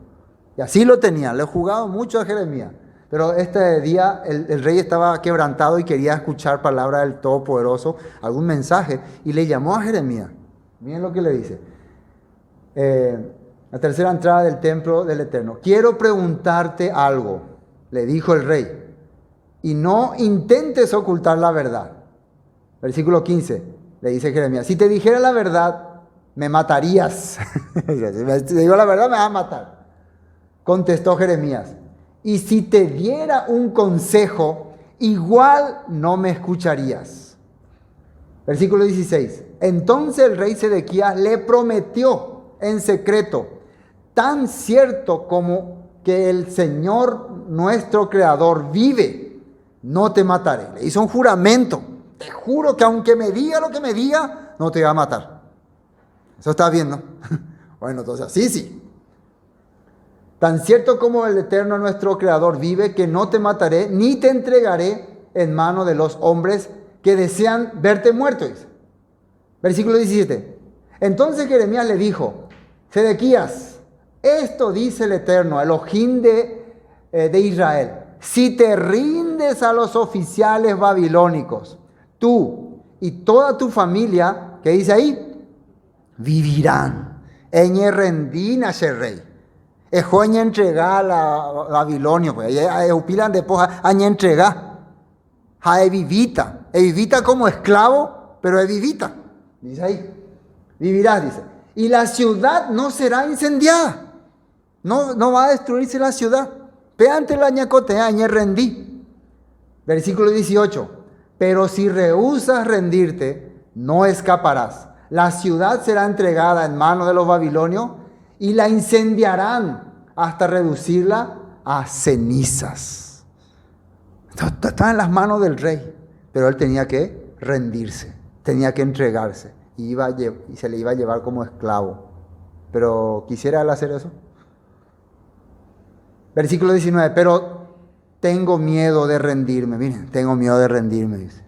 Y así lo tenían. Le he jugado mucho a Jeremías. Pero este día el rey estaba quebrantado y quería escuchar palabra del Todopoderoso, algún mensaje, y le llamó a Jeremías. Miren lo que le dice. La tercera entrada del templo del Eterno. Quiero preguntarte algo, le dijo el rey, y no intentes ocultar la verdad. Versículo 15, le dice Jeremías, si te dijera la verdad, me matarías. Si te digo la verdad, me vas a matar. Contestó Jeremías, y si te diera un consejo, igual no me escucharías. Versículo 16, entonces el rey Sedequías le prometió en secreto, tan cierto como que el Señor nuestro Creador vive, no te mataré. Le hizo un juramento. Te juro que aunque me diga lo que me diga, no te va a matar. ¿Eso estás viendo? Bueno, entonces sí. Tan cierto como el Eterno nuestro Creador vive, que no te mataré, ni te entregaré en mano de los hombres que desean verte muerto. Dice. Versículo 17. Entonces Jeremías le dijo, Sedequías, esto dice el Eterno, Elohim de Israel, si te rindes a los oficiales babilónicos, tú y toda tu familia, ¿qué dice ahí? Vivirán. Eñe rendina rey. Ejoña entrega a la Babilonia, pues eupilan de poja, aña entrega. Ja evivita como esclavo, pero evivita. Dice ahí, vivirás, dice. Y la ciudad no será incendiada. No va a destruirse la ciudad. Peante la ñacotea, añe rendí. Versículo 18. Pero si rehusas rendirte, no escaparás. La ciudad será entregada en manos de los babilonios y la incendiarán hasta reducirla a cenizas. Está en las manos del rey, pero él tenía que rendirse, tenía que entregarse y se le iba a llevar como esclavo. Pero ¿quisiera él hacer eso? Versículo 19, pero tengo miedo de rendirme. Miren, tengo miedo de rendirme, dice.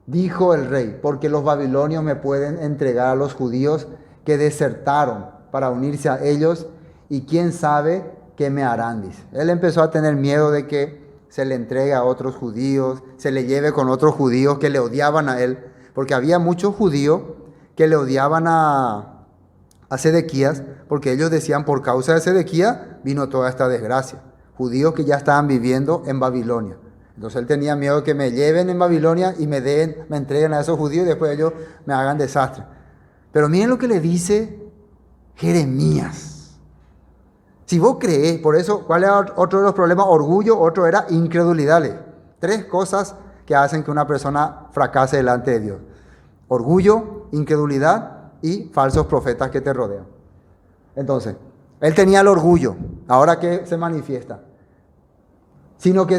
Dijo el rey, porque los babilonios me pueden entregar a los judíos que desertaron para unirse a ellos y quién sabe qué me harán, dice. Él empezó a tener miedo de que se le entregue a otros judíos, se le lleve con otros judíos que le odiaban a él, porque había muchos judíos que le odiaban a Sedequías, porque ellos decían, por causa de Sedequías vino toda esta desgracia. Judíos que ya estaban viviendo en Babilonia. Entonces él tenía miedo de que me lleven en Babilonia y me entreguen a esos judíos y después ellos me hagan desastre. Pero miren lo que le dice Jeremías. Si vos creés, por eso, ¿cuál era otro de los problemas? Orgullo, otro era incredulidad. Tres cosas que hacen que una persona fracase delante de Dios. Orgullo, incredulidad y falsos profetas que te rodean. Entonces, él tenía el orgullo. Ahora que se manifiesta. Sino que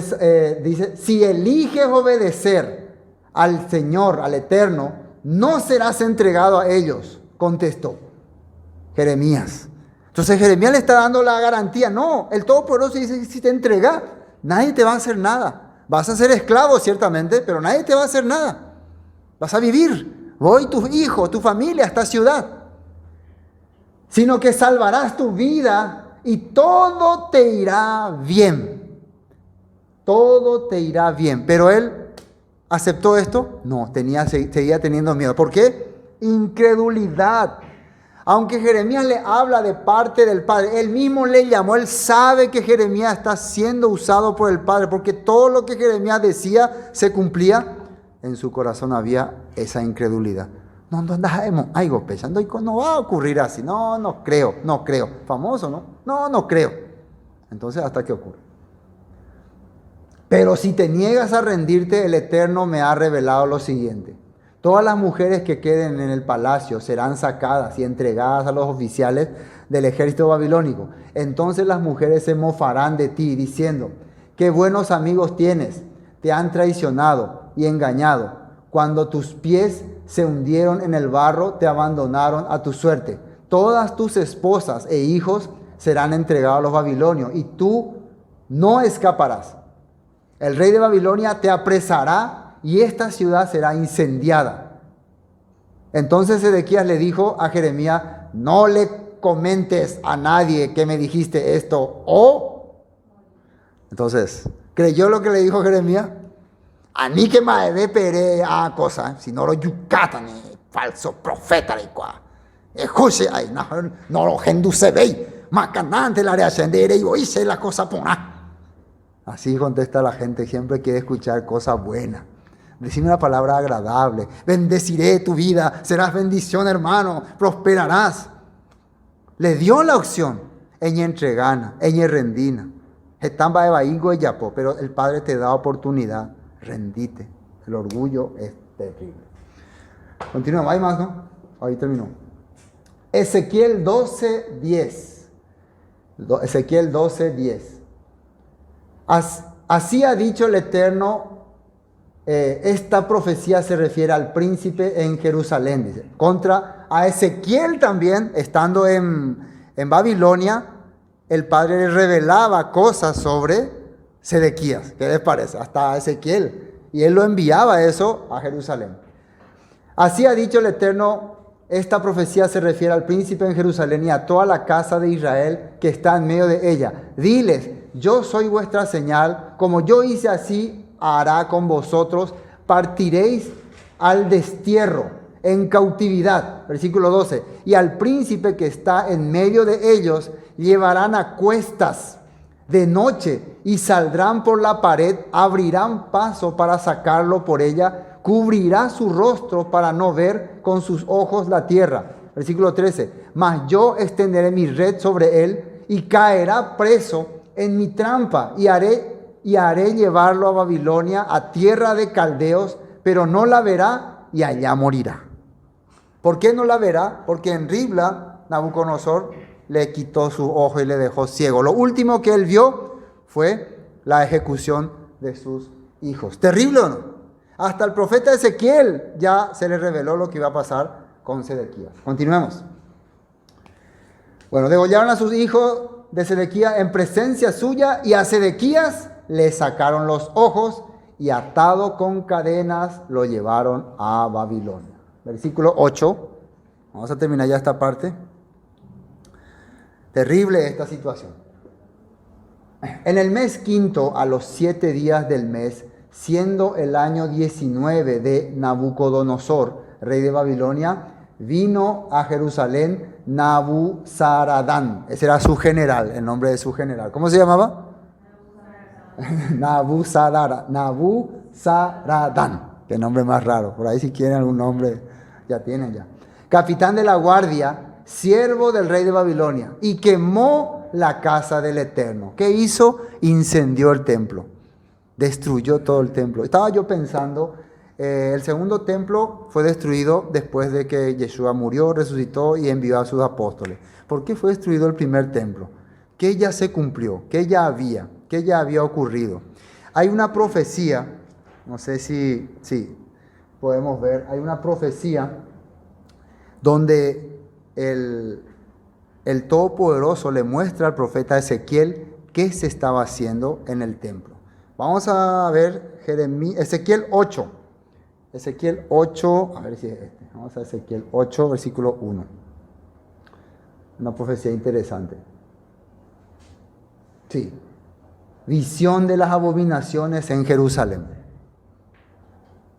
dice, si eliges obedecer al Señor, al Eterno, no serás entregado a ellos, contestó Jeremías. Entonces Jeremías le está dando la garantía. No, el Todopoderoso dice, si te entregas, nadie te va a hacer nada. Vas a ser esclavo ciertamente, pero nadie te va a hacer nada. Vas a vivir, vos y tus hijos, tu familia, esta ciudad. Sino que salvarás tu vida y todo te irá bien. Todo te irá bien. Pero él aceptó esto. No, seguía teniendo miedo. ¿Por qué? Incredulidad. Aunque Jeremías le habla de parte del Padre, él mismo le llamó, él sabe que Jeremías está siendo usado por el Padre, porque todo lo que Jeremías decía se cumplía. En su corazón había esa incredulidad. No va a ocurrir así. No creo. Famoso, ¿no? No creo. Entonces, ¿hasta qué ocurre? Pero si te niegas a rendirte, el Eterno me ha revelado lo siguiente. Todas las mujeres que queden en el palacio serán sacadas y entregadas a los oficiales del ejército babilónico. Entonces las mujeres se mofarán de ti, diciendo, qué buenos amigos tienes, te han traicionado y engañado, cuando tus pies se hundieron en el barro, te abandonaron a tu suerte. Todas tus esposas e hijos serán entregados a los babilonios y tú no escaparás. El rey de Babilonia te apresará y esta ciudad será incendiada. Entonces Sedequías le dijo a Jeremías: no le comentes a nadie que me dijiste esto. Entonces, ¿creyó lo que le dijo Jeremías? A mí que me debe pere a cosa, si no lo yucatan, falso profeta de cuá. Escuche, ay, no lo gendu se ve, macanante la reacción y hice la cosa por nada. Así contesta la gente, siempre quiere escuchar cosas buenas. Decime una palabra agradable. Bendeciré tu vida, serás bendición, hermano, prosperarás. Le dio la opción, ella entregana, ella rendina. Estamba de Baingo y Yapo, pero el Padre te da oportunidad. Rendite. El orgullo es terrible. Continuamos, hay más, ¿no? Ahí terminó. Ezequiel 12:10. Ezequiel 12:10. Así ha dicho el Eterno. Esta profecía se refiere al príncipe en Jerusalén, dice. Contra a Ezequiel también, estando en Babilonia, el Padre le revelaba cosas sobre Sedequías. ¿Qué les parece? Hasta a Ezequiel. Y él lo enviaba eso a Jerusalén. Así ha dicho el Eterno, esta profecía se refiere al príncipe en Jerusalén y a toda la casa de Israel que está en medio de ella. Diles, yo soy vuestra señal, como yo hice así, hará con vosotros, partiréis al destierro, en cautividad. Versículo 12. Y al príncipe que está en medio de ellos, llevarán a cuestas de noche y saldrán por la pared, abrirán paso para sacarlo por ella, cubrirá su rostro para no ver con sus ojos la tierra. Versículo 13. Mas yo extenderé mi red sobre él y caerá preso en mi trampa y haré llevarlo a Babilonia, a tierra de caldeos, pero no la verá y allá morirá. ¿Por qué no la verá? Porque en Ribla, Nabucodonosor le quitó su ojo y le dejó ciego. Lo último que él vio fue la ejecución de sus hijos. ¿Terrible o no? Hasta el profeta Ezequiel ya se le reveló lo que iba a pasar con Sedequías. Continuemos. Bueno, degollaron a sus hijos de Sedequías en presencia suya y a Sedequías le sacaron los ojos y atado con cadenas lo llevaron a Babilonia. Versículo 8. Vamos a terminar ya esta parte. Terrible esta situación. En el mes quinto, a los 7 días del mes, siendo el año 19 de Nabucodonosor, rey de Babilonia, vino a Jerusalén Nabuzaradán. Ese era su general, el nombre de su general. ¿Cómo se llamaba? Nabuzaradán. Qué nombre más raro. Por ahí si quieren algún nombre, ya tienen ya. Capitán de la guardia, siervo del rey de Babilonia, y quemó la casa del Eterno. ¿Qué hizo? Incendió el templo. Destruyó todo el templo. Estaba yo pensando, el segundo templo fue destruido después de que Yeshua murió, resucitó y envió a sus apóstoles. ¿Por qué fue destruido el primer templo? ¿Qué ya se cumplió? ¿Qué ya había ocurrido? Hay una profecía, no sé si podemos ver, hay una profecía donde el Todopoderoso le muestra al profeta Ezequiel qué se estaba haciendo en el templo. Vamos a ver Ezequiel 8. Ezequiel 8, a ver si es este. Vamos a Ezequiel 8, versículo 1. Una profecía interesante. Sí. Visión de las abominaciones en Jerusalén.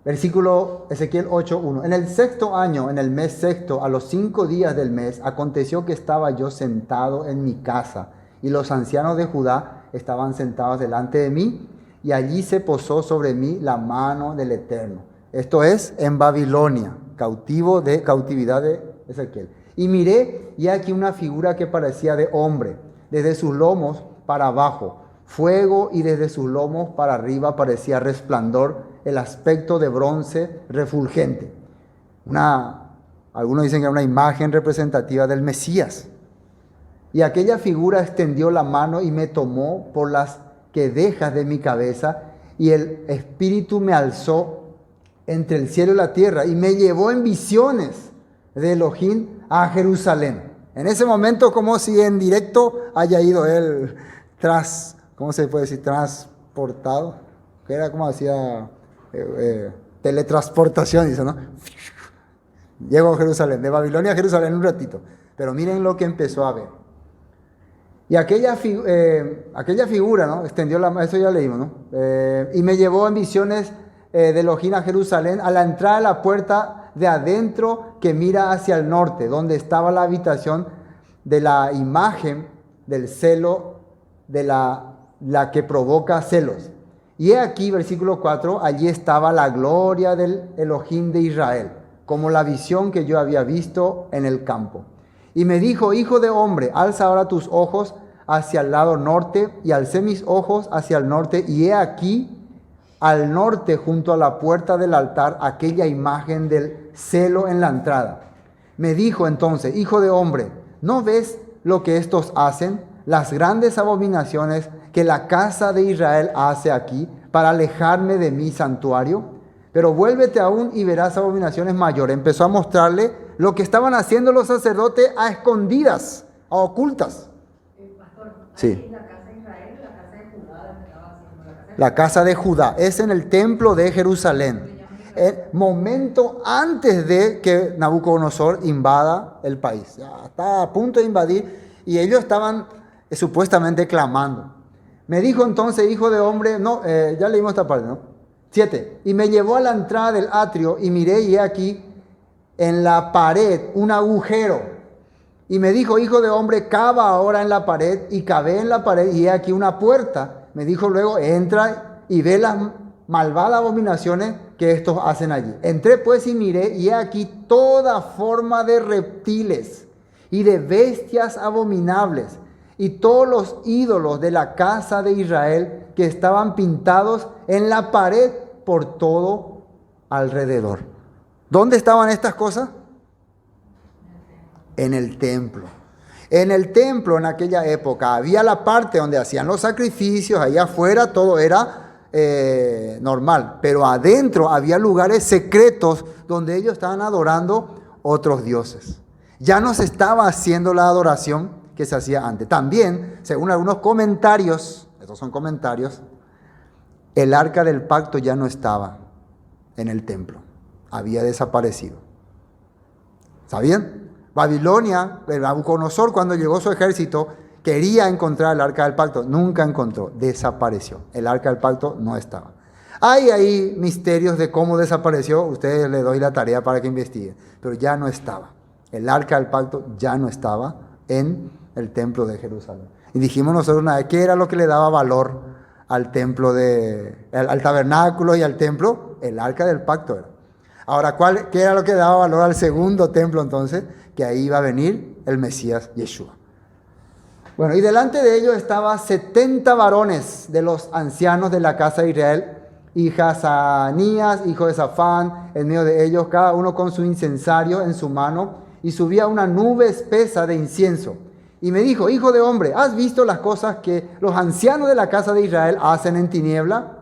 Versículo Ezequiel 8:1. En el sexto año, en el mes sexto, a los 5 días del mes, aconteció que estaba yo sentado en mi casa, y los ancianos de Judá estaban sentados delante de mí, y allí se posó sobre mí la mano del Eterno. Esto es en Babilonia, cautividad de Ezequiel. Y miré, y aquí una figura que parecía de hombre, desde sus lomos para abajo, fuego, y desde sus lomos para arriba parecía resplandor, el aspecto de bronce refulgente. Algunos dicen que era una imagen representativa del Mesías. Y aquella figura extendió la mano y me tomó por las quedejas de mi cabeza, y el Espíritu me alzó entre el cielo y la tierra y me llevó en visiones de Elohim a Jerusalén. En ese momento, como si en directo haya ido él ¿cómo se puede decir? Transportado, que era como decía, teletransportación, dice, ¿no? Llegó a Jerusalén, de Babilonia a Jerusalén un ratito. Pero miren lo que empezó a ver. Y aquella figura, ¿no? Extendió eso ya leímos, ¿no? Y me llevó en visiones de Elohim a Jerusalén, a la entrada de la puerta de adentro que mira hacia el norte, donde estaba la habitación de la imagen del celo, de la que provoca celos. Y he aquí, versículo 4, allí estaba la gloria del Elohim de Israel, como la visión que yo había visto en el campo. Y me dijo, hijo de hombre, alza ahora tus ojos hacia el lado norte, y alcé mis ojos hacia el norte, y he aquí, al norte, junto a la puerta del altar, aquella imagen del celo en la entrada. Me dijo entonces, hijo de hombre, ¿no ves lo que estos hacen? Las grandes abominaciones que la casa de Israel hace aquí, para alejarme de mi santuario. Pero vuélvete aún y verás abominaciones mayores. Empezó a mostrarle lo que estaban haciendo los sacerdotes a escondidas, a ocultas. Pastor, sí. La casa de Israel, la casa de Judá, la casa de Judá es en el templo de Jerusalén. El momento antes de que Nabucodonosor invada el país. Ya estaba a punto de invadir y ellos estaban supuestamente clamando. Me dijo entonces, hijo de hombre, ya leímos esta parte, ¿no? 7. Y me llevó a la entrada del atrio y miré y he aquí en la pared un agujero. Y me dijo, hijo de hombre, cava ahora en la pared, y cavé en la pared y he aquí una puerta. Me dijo luego, entra y ve las malvadas abominaciones que estos hacen allí. Entré pues y miré y he aquí toda forma de reptiles y de bestias abominables y todos los ídolos de la casa de Israel que estaban pintados en la pared por todo alrededor. ¿Dónde estaban estas cosas? En el templo. En el templo en aquella época había la parte donde hacían los sacrificios, ahí afuera todo era normal, pero adentro había lugares secretos donde ellos estaban adorando otros dioses. Ya no se estaba haciendo la adoración que se hacía antes. También, según algunos comentarios, estos son comentarios, el arca del pacto ya no estaba en el templo, había desaparecido. ¿Sabían? Babilonia, Nabucodonosor, cuando llegó su ejército, quería encontrar el arca del pacto, nunca encontró, desapareció. El arca del pacto no estaba. Hay ahí misterios de cómo desapareció, ustedes les doy la tarea para que investiguen, pero ya no estaba. El arca del pacto ya no estaba en el templo de Jerusalén. Y dijimos nosotros una vez, ¿qué era lo que le daba valor al templo al tabernáculo y al templo? El arca del pacto era. Ahora, ¿qué era lo que daba valor al segundo templo entonces? Que ahí iba a venir el Mesías Yeshua. Bueno, y delante de ellos estaban 70 varones de los ancianos de la casa de Israel, y Hazanías, hijo de Safán, en medio de ellos, cada uno con su incensario en su mano, y subía una nube espesa de incienso. Y me dijo, hijo de hombre, ¿has visto las cosas que los ancianos de la casa de Israel hacen en tiniebla?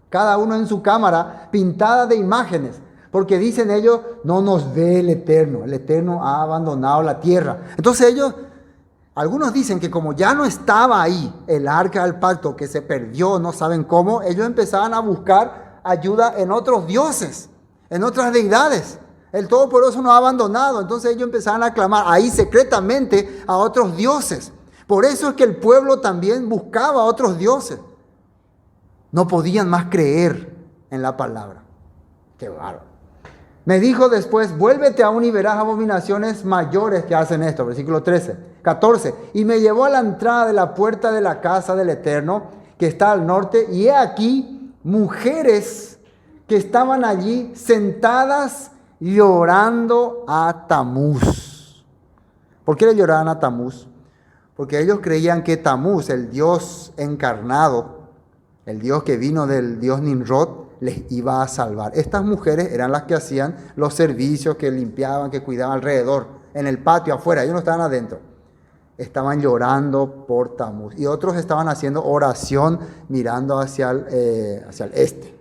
Cada uno en su cámara, pintada de imágenes. Porque dicen ellos, no nos ve el Eterno ha abandonado la tierra. Entonces algunos dicen que como ya no estaba ahí el arca del pacto, que se perdió, no saben cómo, ellos empezaban a buscar ayuda en otros dioses, en otras deidades. El Todopoderoso nos ha abandonado, entonces ellos empezaban a clamar ahí secretamente a otros dioses. Por eso es que el pueblo también buscaba a otros dioses. No podían más creer en la palabra. Qué bárbaro. Me dijo después, vuélvete aún y verás abominaciones mayores que hacen esto. Versículo 14. Y me llevó a la entrada de la puerta de la casa del Eterno, que está al norte, y he aquí mujeres que estaban allí sentadas llorando a Tamuz. ¿Por qué le lloraban a Tamuz? Porque ellos creían que Tamuz, el Dios encarnado, el Dios que vino del Dios Nimrod, les iba a salvar. Estas mujeres eran las que hacían los servicios, que limpiaban, que cuidaban alrededor, en el patio, afuera. Ellos no estaban adentro. Estaban llorando por Tamuz. Y otros estaban haciendo oración mirando hacia el este.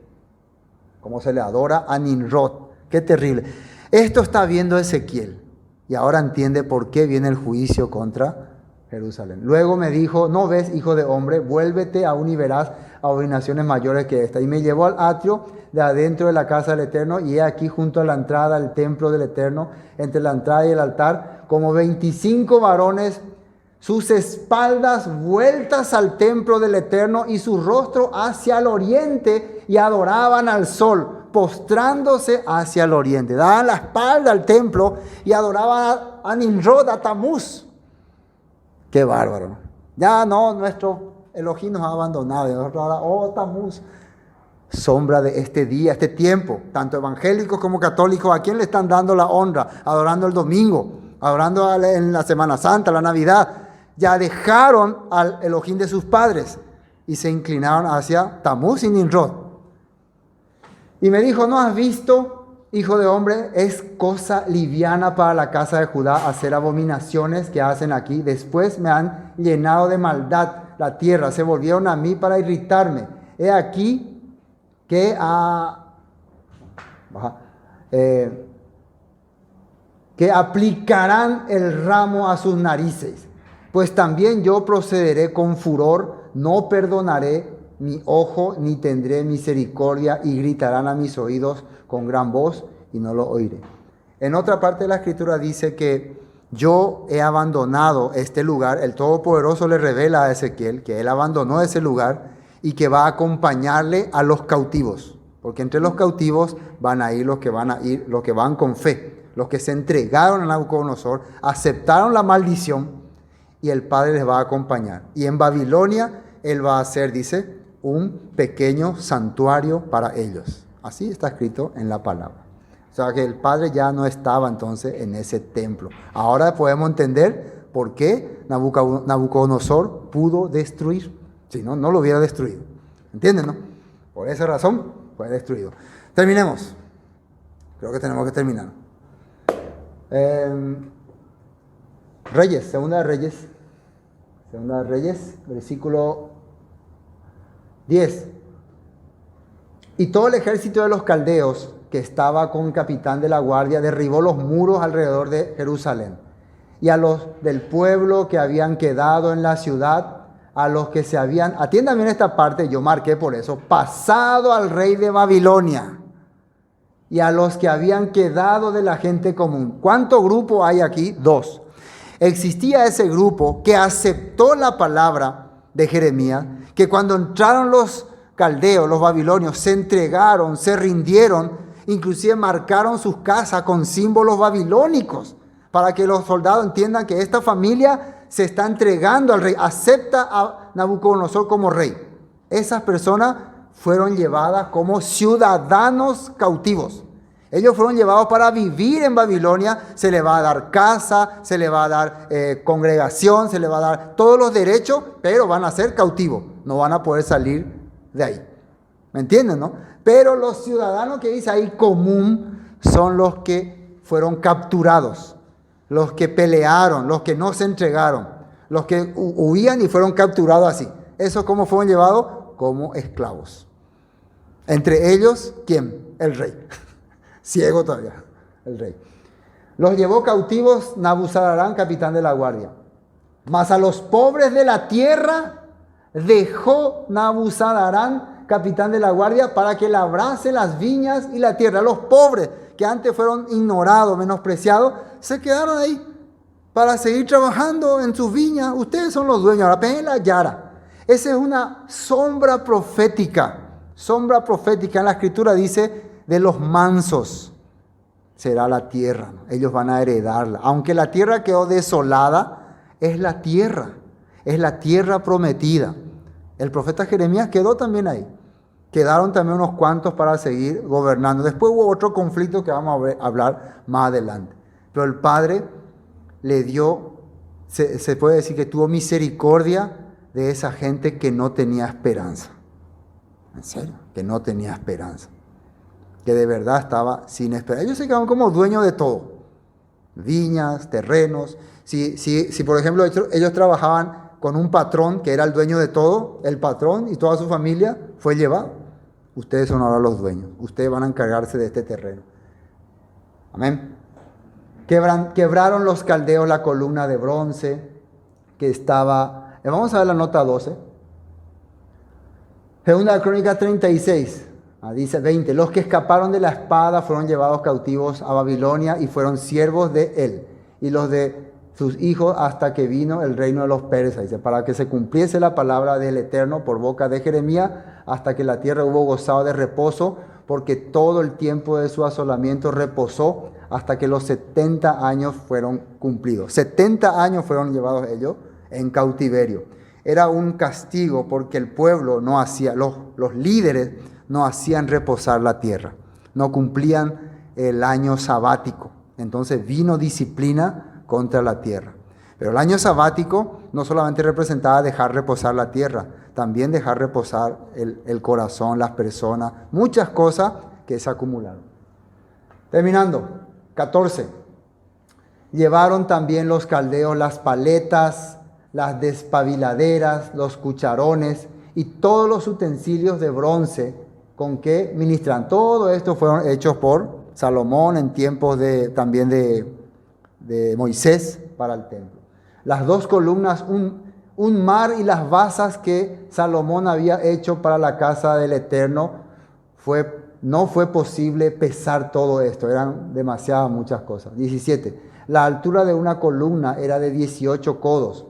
como se le adora a Nimrod. Qué terrible. Esto está viendo Ezequiel y ahora entiende por qué viene el juicio contra Jerusalén. Luego me dijo, no ves, hijo de hombre, vuélvete aún y verás abominaciones mayores que esta. Y me llevó al atrio de adentro de la casa del Eterno, y he aquí junto a la entrada al templo del Eterno, entre la entrada y el altar, como 25 varones, sus espaldas vueltas al templo del Eterno y su rostro hacia el oriente, y adoraban al sol, postrándose hacia el oriente. Daban la espalda al templo y adoraban a Nimrod, a Tamuz. Qué bárbaro. Ya no, nuestro Elohim nos ha abandonado. Y nosotros ahora, oh Tamuz, sombra de este día, este tiempo, tanto evangélicos como católicos, ¿a quién le están dando la honra? Adorando el domingo, adorando en la Semana Santa, la Navidad. Ya dejaron al Elohim de sus padres y se inclinaron hacia Tamuz y Nimrod. Y me dijo, ¿no has visto, hijo de hombre? Es cosa liviana para la casa de Judá hacer abominaciones que hacen aquí. Después me han llenado de maldad la tierra, se volvieron a mí para irritarme. He aquí que aplicarán el ramo a sus narices. Pues también yo procederé con furor, no perdonaré mi ojo, ni tendré misericordia, y gritarán a mis oídos con gran voz, y no lo oiré. En otra parte de la Escritura dice que yo he abandonado este lugar. El Todopoderoso le revela a Ezequiel que él abandonó ese lugar y que va a acompañarle a los cautivos, porque entre los cautivos van a ir los que van con fe, los que se entregaron a Nabucodonosor, aceptaron la maldición, y el Padre les va a acompañar. Y en Babilonia él va a hacer, dice, un pequeño santuario para ellos. Así está escrito en la palabra. O sea que el Padre ya no estaba entonces en ese templo. Ahora podemos entender por qué Nabucodonosor pudo destruir. Si no, no lo hubiera destruido. ¿Entienden, no? Por esa razón fue destruido. Terminemos. Creo que tenemos que terminar. Reyes, Segunda de Reyes, versículo 10. Y todo el ejército de los caldeos que estaba con el capitán de la guardia derribó los muros alrededor de Jerusalén. Y a los del pueblo que habían quedado en la ciudad, a los que se habían, atiendan bien esta parte, yo marqué por eso, pasado al rey de Babilonia, y a los que habían quedado de la gente común. ¿Cuánto grupo hay aquí? 2. Existía ese grupo que aceptó la palabra de Jeremías, que cuando entraron los caldeos, los babilonios, se entregaron, se rindieron, inclusive marcaron sus casas con símbolos babilónicos, para que los soldados entiendan que esta familia se está entregando al rey, acepta a Nabucodonosor como rey. Esas personas fueron llevadas como ciudadanos cautivos. Ellos fueron llevados para vivir en Babilonia. Se les va a dar casa, se les va a dar congregación, se les va a dar todos los derechos, pero van a ser cautivos. No van a poder salir de ahí. ¿Me entienden, no? Pero los ciudadanos que dice ahí común son los que fueron capturados, los que pelearon, los que no se entregaron, los que huían y fueron capturados así. ¿Esos cómo fueron llevados? Como esclavos. Entre ellos, ¿quién? El rey. Ciego todavía, el rey. Los llevó cautivos Nabuzaradán, capitán de la guardia. Mas a los pobres de la tierra dejó Nabuzaradán, capitán de la guardia, para que labrase las viñas y la tierra. Los pobres que antes fueron ignorados, menospreciados, se quedaron ahí para seguir trabajando en sus viñas. Ustedes son los dueños, ahora peguen la yara. Esa es una sombra profética. Sombra profética en la Escritura dice: de los mansos será la tierra, ellos van a heredarla. Aunque la tierra quedó desolada, es la tierra prometida. El profeta Jeremías quedó también ahí. Quedaron también unos cuantos para seguir gobernando. Después hubo otro conflicto que vamos a hablar más adelante. Pero el Padre le dio, se puede decir que tuvo misericordia de esa gente que no tenía esperanza. En serio, que no tenía esperanza. Que de verdad estaba sin esperanza. Ellos se quedaron como dueños de todo. Viñas, terrenos. Si por ejemplo ellos trabajaban con un patrón que era el dueño de todo, el patrón y toda su familia fue llevado. Ustedes son ahora los dueños. Ustedes van a encargarse de este terreno. Amén. Quebraron los caldeos la columna de bronce que estaba... Vamos a ver la nota 12. Segunda de Crónicas 36. Dice 20. Los que escaparon de la espada fueron llevados cautivos a Babilonia y fueron siervos de él y los de sus hijos hasta que vino el reino de los persas. Dice, para que se cumpliese la palabra del Eterno por boca de Jeremías, hasta que la tierra hubo gozado de reposo, porque todo el tiempo de su asolamiento reposó hasta que los 70 años fueron cumplidos. 70 años fueron llevados ellos en cautiverio. Era un castigo porque el pueblo no hacía, los líderes no hacían reposar la tierra, no cumplían el año sabático. Entonces vino disciplina contra la tierra. Pero el año sabático no solamente representaba dejar reposar la tierra, también dejar reposar el corazón, las personas, muchas cosas que se acumularon. Terminando, 14. Llevaron también los caldeos las paletas, las despabiladeras, los cucharones y todos los utensilios de bronce con que ministran. Todo esto fueron hechos por Salomón en tiempos también de Moisés para el templo. Las dos columnas, un mar y las basas que Salomón había hecho para la casa del Eterno, no fue posible pesar todo esto, eran demasiadas muchas cosas. 17. La altura de una columna era de 18 codos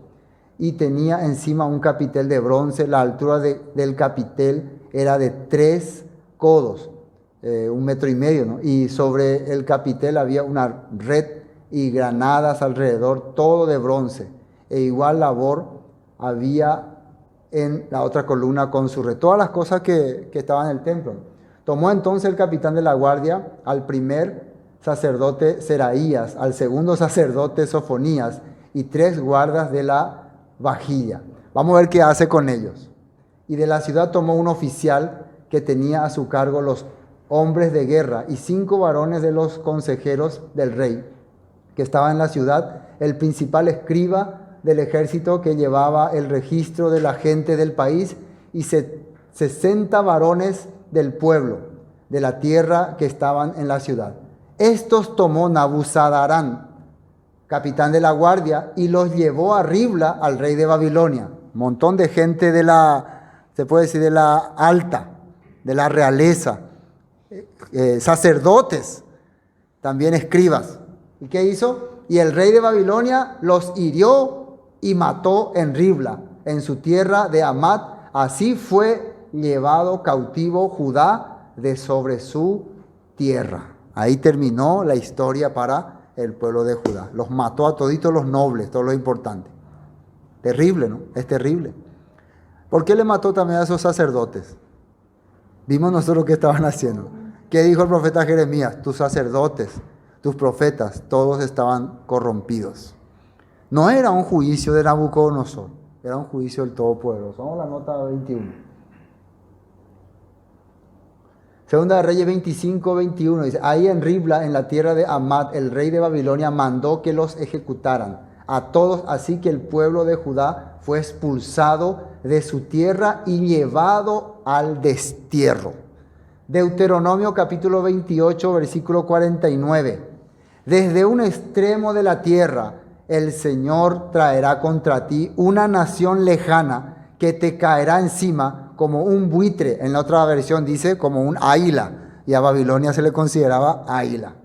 y tenía encima un capitel de bronce. La altura del capitel era de 3 codos, 1,5 metros, ¿no? Y sobre el capitel había una red y granadas alrededor, todo de bronce. E igual labor había en la otra columna con su red. Todas las cosas que estaban en el templo. Tomó entonces el capitán de la guardia al primer sacerdote Seraías, al segundo sacerdote Sofonías y 3 guardas de la vajilla. Vamos a ver qué hace con ellos. Y de la ciudad tomó un oficial que tenía a su cargo los hombres de guerra y 5 varones de los consejeros del rey que estaban en la ciudad, el principal escriba del ejército que llevaba el registro de la gente del país y 60 varones del pueblo de la tierra que estaban en la ciudad. Estos tomó Nabuzaradán, capitán de la guardia, y los llevó a Ribla al rey de Babilonia. Un montón de gente se puede decir de la alta, de la realeza, sacerdotes, también escribas. ¿Y qué hizo? Y el rey de Babilonia los hirió y mató en Ribla, en su tierra de Amat. Así fue llevado cautivo Judá de sobre su tierra. Ahí terminó la historia para el pueblo de Judá. Los mató a toditos los nobles, todo lo importante. Terrible, ¿no? Es terrible. ¿Por qué le mató también a esos sacerdotes? Vimos nosotros qué estaban haciendo. ¿Qué dijo el profeta Jeremías? Tus sacerdotes, tus profetas, todos estaban corrompidos. No era un juicio de Nabucodonosor, era un juicio del Todopoderoso. Vamos a la nota 21. Segunda de Reyes 25, 21 dice, ahí en Ribla, en la tierra de Amat, el rey de Babilonia mandó que los ejecutaran a todos, así que el pueblo de Judá fue expulsado de su tierra y llevado al destierro. Deuteronomio capítulo 28, versículo 49. Desde un extremo de la tierra el Señor traerá contra ti una nación lejana que te caerá encima como un buitre. En la otra versión dice como un águila, y a Babilonia se le consideraba águila.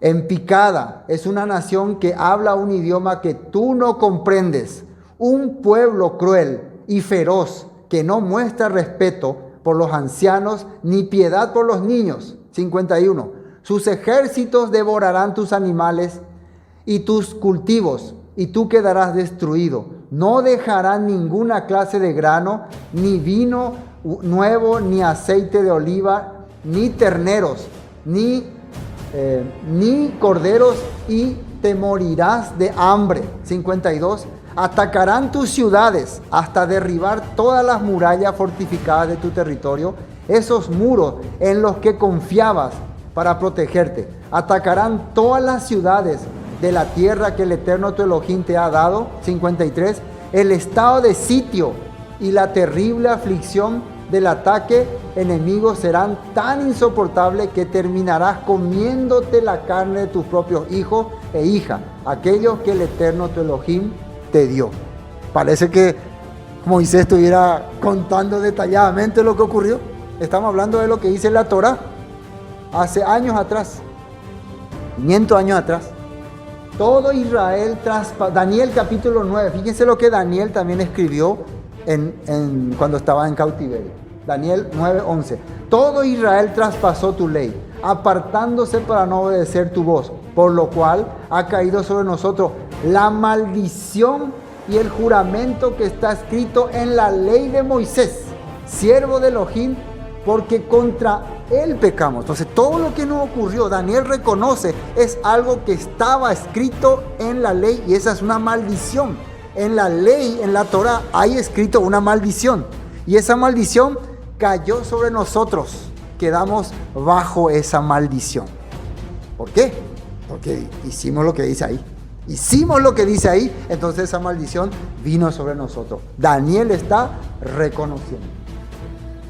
En picada es una nación que habla un idioma que tú no comprendes, un pueblo cruel y feroz que no muestra respeto por los ancianos ni piedad por los niños. 51. Sus ejércitos devorarán tus animales y tus cultivos, y tú quedarás destruido. No dejarán ninguna clase de grano, ni vino nuevo, ni aceite de oliva, ni terneros, ni corderos, y te morirás de hambre. 52. Atacarán tus ciudades hasta derribar todas las murallas fortificadas de tu territorio, esos muros en los que confiabas para protegerte. Atacarán todas las ciudades de la tierra que el Eterno tu Elohim te ha dado. 53. El estado de sitio y la terrible aflicción del ataque enemigo serán tan insoportables que terminarás comiéndote la carne de tus propios hijos e hijas, aquellos que el Eterno tu Elohim te dio. Parece que Moisés estuviera contando detalladamente lo que ocurrió. Estamos hablando de lo que dice la Torá hace años atrás, 500 años atrás. Todo Israel Daniel capítulo 9, fíjense lo que Daniel también escribió cuando estaba en cautiverio. Daniel 9:11. Todo Israel traspasó tu ley, apartándose para no obedecer tu voz, por lo cual ha caído sobre nosotros la maldición y el juramento que está escrito en la ley de Moisés, siervo de Elohim, porque contra él pecamos. Entonces todo lo que nos ocurrió, Daniel reconoce, es algo que estaba escrito en la ley, y esa es una maldición. En la ley, en la Torá, hay escrito una maldición, y esa maldición cayó sobre nosotros. Quedamos bajo esa maldición. ¿Por qué? Porque hicimos lo que dice ahí. Hicimos lo que dice ahí, entonces esa maldición vino sobre nosotros. Daniel está reconociendo.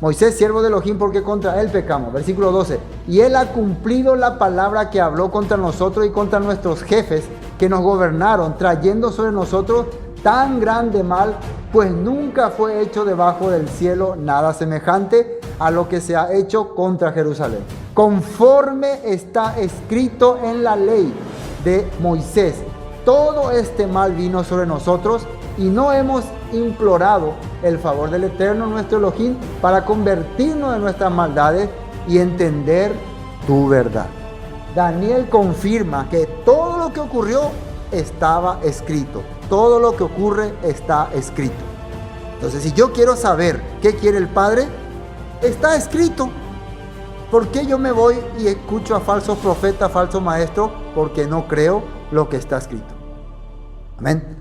Moisés, siervo de Elohim, porque contra él pecamos. Versículo 12. Y él ha cumplido la palabra que habló contra nosotros y contra nuestros jefes que nos gobernaron, trayendo sobre nosotros tan grande mal, pues nunca fue hecho debajo del cielo nada semejante a lo que se ha hecho contra Jerusalén. Conforme está escrito en la ley de Moisés, todo este mal vino sobre nosotros, y no hemos implorado el favor del Eterno nuestro Elohim para convertirnos de nuestras maldades y entender tu verdad. Daniel confirma que todo lo que ocurrió estaba escrito. Todo lo que ocurre está escrito. Entonces, si yo quiero saber qué quiere el Padre, está escrito. ¿Por qué yo me voy y escucho a falsos profetas, falsos maestros? Porque no creo lo que está escrito. Amén.